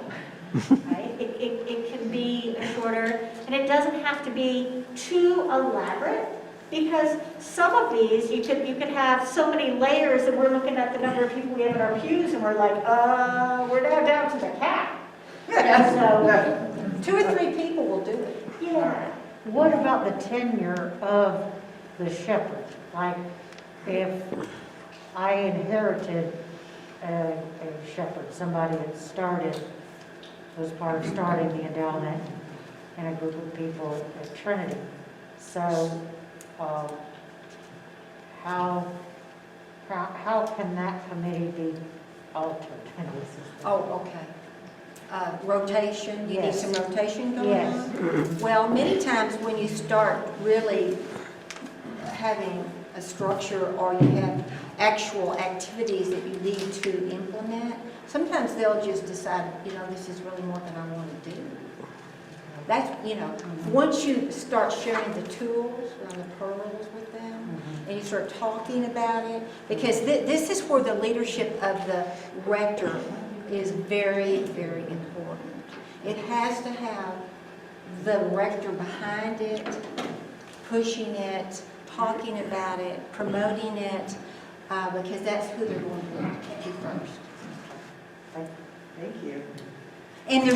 right? It can be shorter, and it doesn't have to be too elaborate, because some of these, you could have so many layers, and we're looking at the number of people we have in our pews, and we're like, we're now down to the cat. So 2 or 3 people will do it. Yeah. What about the tenure of the shepherd? Like, if I inherited a shepherd, somebody that was part of starting the endowment and a group of people at Trinity. So, how can that committee be altered? Oh, okay. Rotation, you need Yes. some rotation going Yes. on? Well, many times when you start really having a structure, or you have actual activities that you need to implement, sometimes they'll just decide, this is really more than I want to do. That's, once you start sharing the tools and the pearls with them, and you start talking about it, because this is where the leadership of the rector is very, very important. It has to have the rector behind it, pushing it, talking about it, promoting it, because that's who they're going to do first. Thank you. And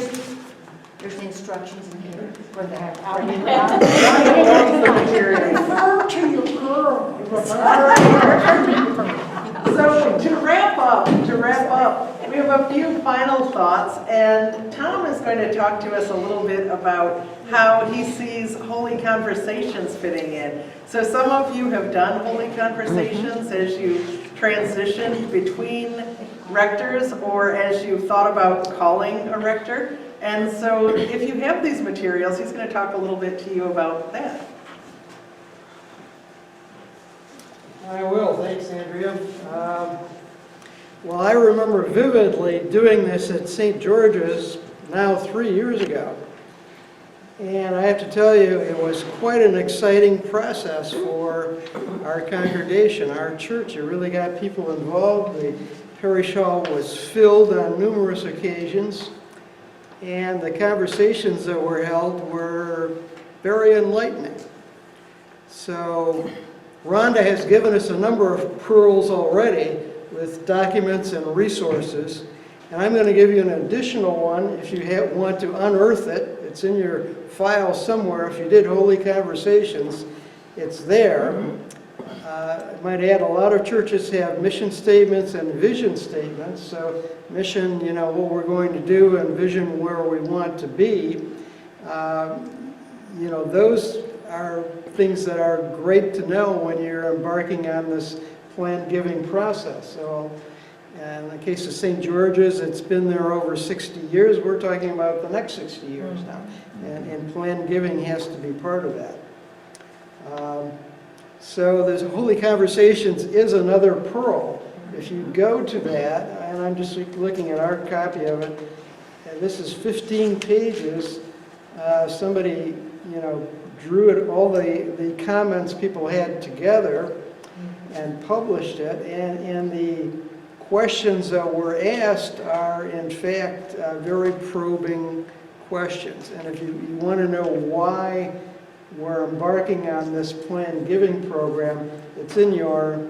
there's instructions in here for that. Refer to your girl. So to wrap up, we have a few final thoughts, and Tom is going to talk to us a little bit about how he sees Holy Conversations fitting in. So some of you have done Holy Conversations as you transitioned between rectors, or as you thought about calling a rector. And so if you have these materials, he's going to talk a little bit to you about that. I will, thanks, Andrea. Well, I remember vividly doing this at St. George's now 3 years ago. And I have to tell you, it was quite an exciting process for our congregation, our church. It really got people involved. The parish hall was filled on numerous occasions. And the conversations that were held were very enlightening. So Rhonda has given us a number of pearls already with documents and resources. And I'm going to give you an additional one if you want to unearth it. It's in your file somewhere. If you did Holy Conversations, it's there. I might add, a lot of churches have mission statements and vision statements. So mission, you know, what we're going to do, and vision, where we want to be. You know, those are things that are great to know when you're embarking on this planned giving process. So in the case of St. George's, it's been there over 60 years. We're talking about the next 60 years now. And planned giving has to be part of that. So there's Holy Conversations is another pearl. If you go to that, and I'm just looking at our copy of it, and this is 15 pages. Somebody, you know, drew it, all the comments people had together and published it, and the questions that were asked are in fact very probing questions. And if you want to know why we're embarking on this planned giving program, it's in your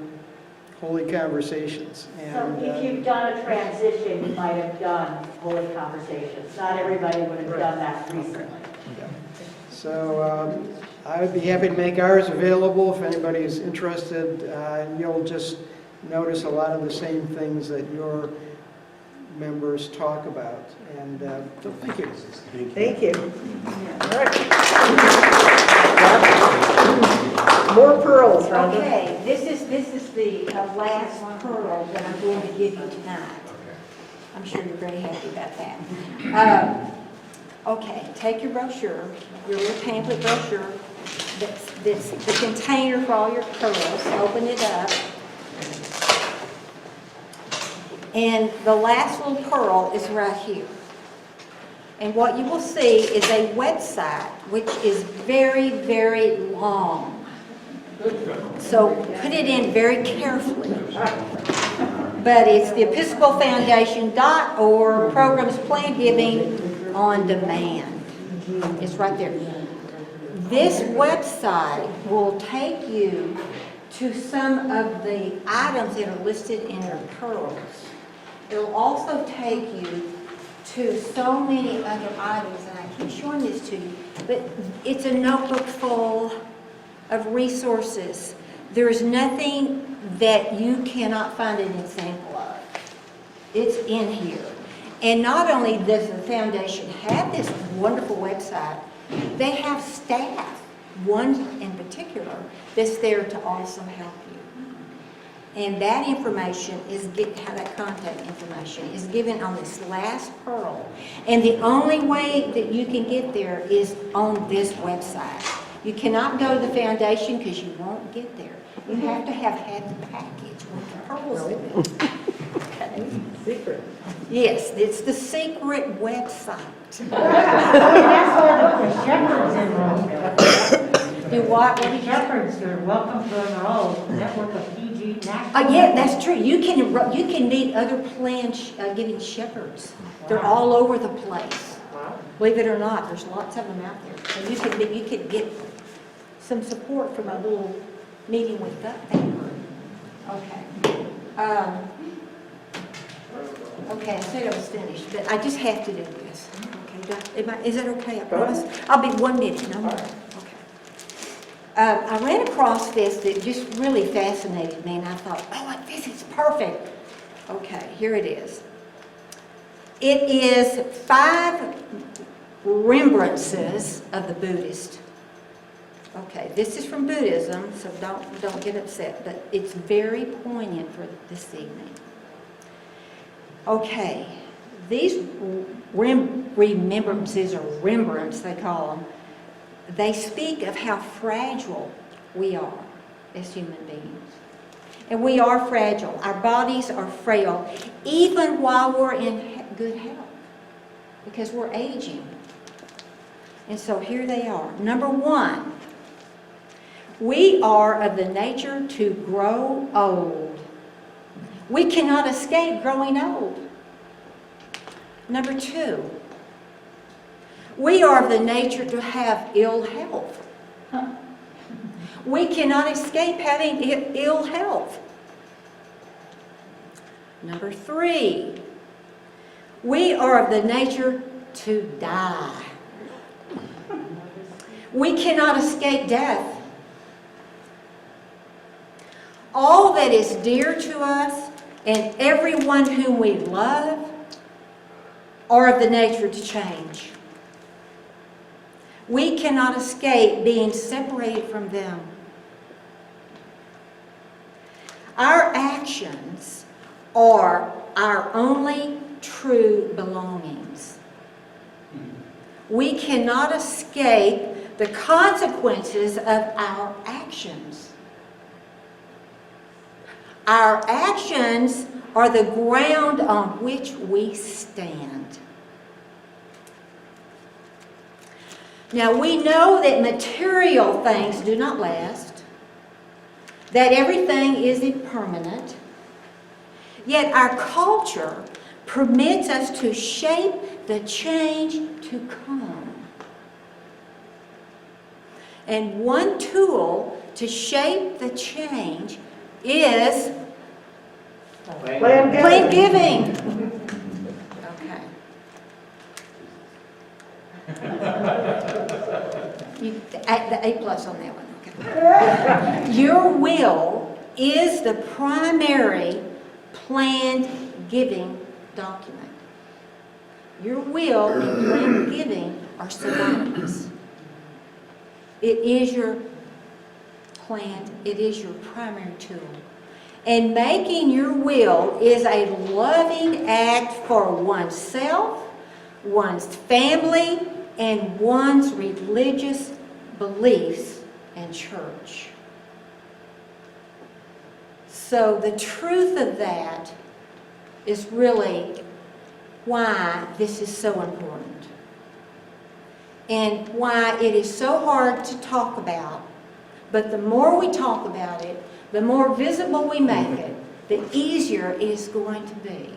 Holy Conversations. And, So if you've done a transition, you might have done Holy Conversations. Not everybody would have done that recently. So I would be happy to make ours available if anybody's interested. You'll just notice a lot of the same things that your members talk about. And so thank you. Thank you. All right. More pearls, Rhonda. Okay, this is the last pearl that I'm going to give you tonight. I'm sure you're very happy about that. Okay, take your brochure, your little pamphlet brochure, that's the container for all your pearls. Open it up. And the last little pearl is right here. And what you will see is a website which is very, very long. So put it in very carefully. But it's the Episcopalfoundation.org, programs planned giving on demand. It's right there. This website will take you to some of the items that are listed in your pearls. It'll also take you to so many other items, and I keep showing this to you, but it's a notebook full of resources. There is nothing that you cannot find an example of. It's in here. And not only does the foundation have this wonderful website, they have staff, one in particular, that's there to also help you. And that information is, that contact information is given on this last pearl. And the only way that you can get there is on this website. You cannot go to the foundation because you won't get there. You have to have had the package with the pearls in it. Okay. Secret. Yes, it's the secret website. That's why the shepherds enrolled. Do what? The shepherds are welcome to enroll. Network of PG National. Yeah, that's true. You can meet other planned giving shepherds. They're all over the place. Believe it or not, there's lots of them out there. So you could get some support from a little meeting with that group. Okay. Okay, I said I was finished, but I just have to do this. Okay, is that okay? I promise. I'll be 1 minute, no more. Okay. I ran across this that just really fascinated me, and I thought, oh, this is perfect. Okay, here it is. It is 5 remembrances of the Buddhist. Okay, this is from Buddhism, so don't get upset, but it's very poignant for this evening. Okay, these remembrances, or remembrance they call them, they speak of how fragile we are as human beings. And we are fragile. Our bodies are frail, even while we're in good health, because we're aging. And so here they are. Number 1, we are of the nature to grow old. We cannot escape growing old. Number 2, we are of the nature to have ill health. We cannot escape having ill health. Number 3, We are of the nature to die. We cannot escape death. All that is dear to us and everyone whom we love are of the nature to change. We cannot escape being separated from them. Our actions are our only true belongings. We cannot escape the consequences of our actions. Our actions are the ground on which we stand. Now, we know that material things do not last, that everything is impermanent, yet our culture permits us to shape the change to come. And one tool to shape the change is planned giving. Okay. The A+ on that one. Okay. Your will is the primary planned giving document. Your will and planned giving are synonymous. It is your plan, it is your primary tool. And making your will is a loving act for oneself, one's family, and one's religious beliefs and church. So the truth of that is really why this is so important. And why it is so hard to talk about. But the more we talk about it, the more visible we make it, the easier it is going to be.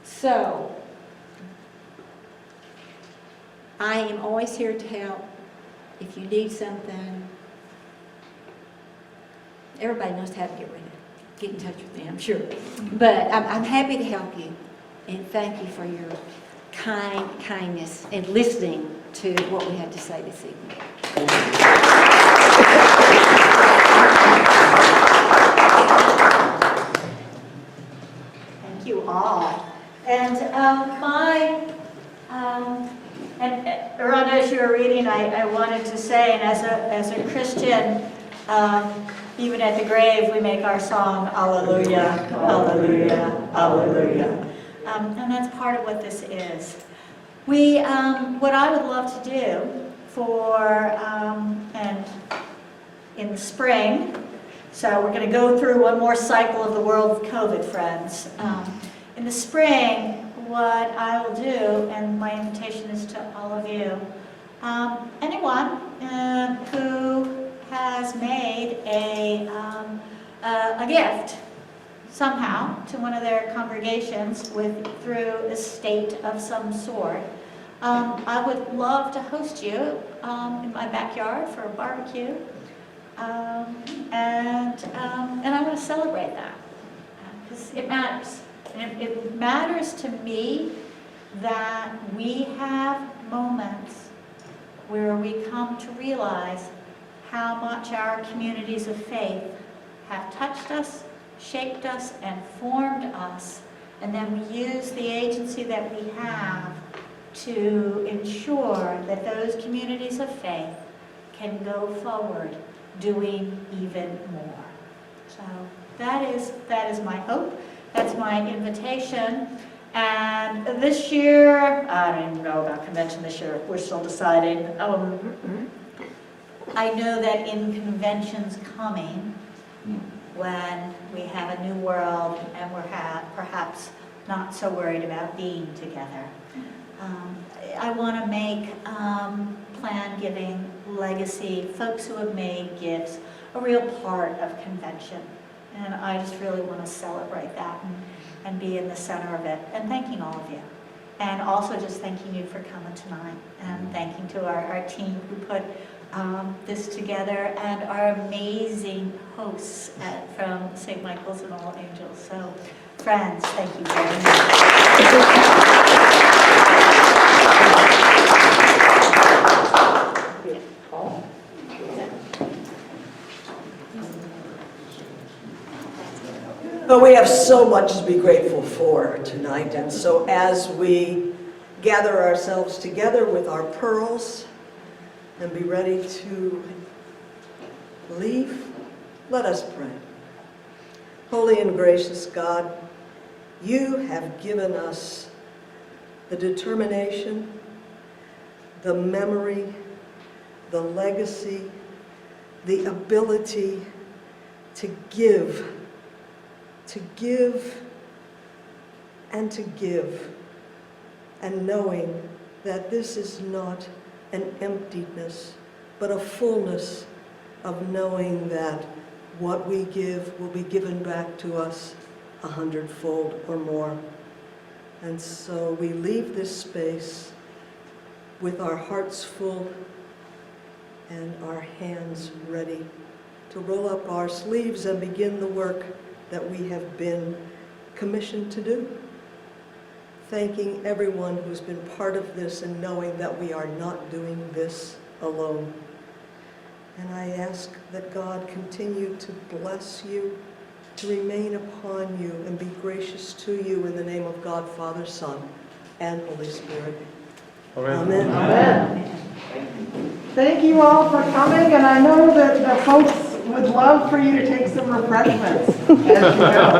So, I am always here to help. If you need something, everybody knows how to get in touch with me, I'm sure. But I'm happy to help you. And thank you for your kindness and listening to what we had to say this evening. Thank you all. And and Rhonda, as you were reading, I wanted to say, and as a Christian, even at the grave, we make our song, Alleluia, Alleluia, Alleluia. And that's part of what this is. What I would love to do and in the spring, so we're going to go through one more cycle of the world of COVID, friends. In the spring, what I will do, and my invitation is to all of you, anyone who has made a gift somehow to one of their congregations through a state of some sort, I would love to host you in my backyard for a barbecue, and I want to celebrate that because it matters. And it matters to me that we have moments where we come to realize how much our communities of faith have touched us, shaped us, and formed us, and then we use the agency that we have to ensure that those communities of faith can go forward doing even more. So that is my hope. That's my invitation. And this year, I don't even know about convention this year. We're still deciding. I know that in conventions coming, when we have a new world and we're perhaps not so worried about being together, I want to make plan giving, legacy, folks who have made gifts, a real part of convention. And I just really want to celebrate that and be in the center of it. And thanking all of you. And also just thanking you for coming tonight. And thanking to our team who put this together, and our amazing hosts from St. Michael's and All Angels. So friends. Thank you very much. But we have so much to be grateful for tonight, and so as we gather ourselves together with our pearls and be ready to leave, let us pray. Holy and gracious God, you have given us the determination, the memory, the legacy, the ability to give and to give, and knowing that this is not an emptiness, but a fullness of knowing that what we give will be given back to us 100-fold or more. And so we leave this space with our hearts full and our hands ready to roll up our sleeves and begin the work that we have been commissioned to do. Thanking everyone who's been part of this and knowing that we are not doing this alone. And I ask that God continue to bless you, to remain upon you and be gracious to you in the name of God, Father, Son, and Holy Spirit. Amen. Amen. Thank you all for coming, and I know that the folks would love for you to take some refreshments as you go.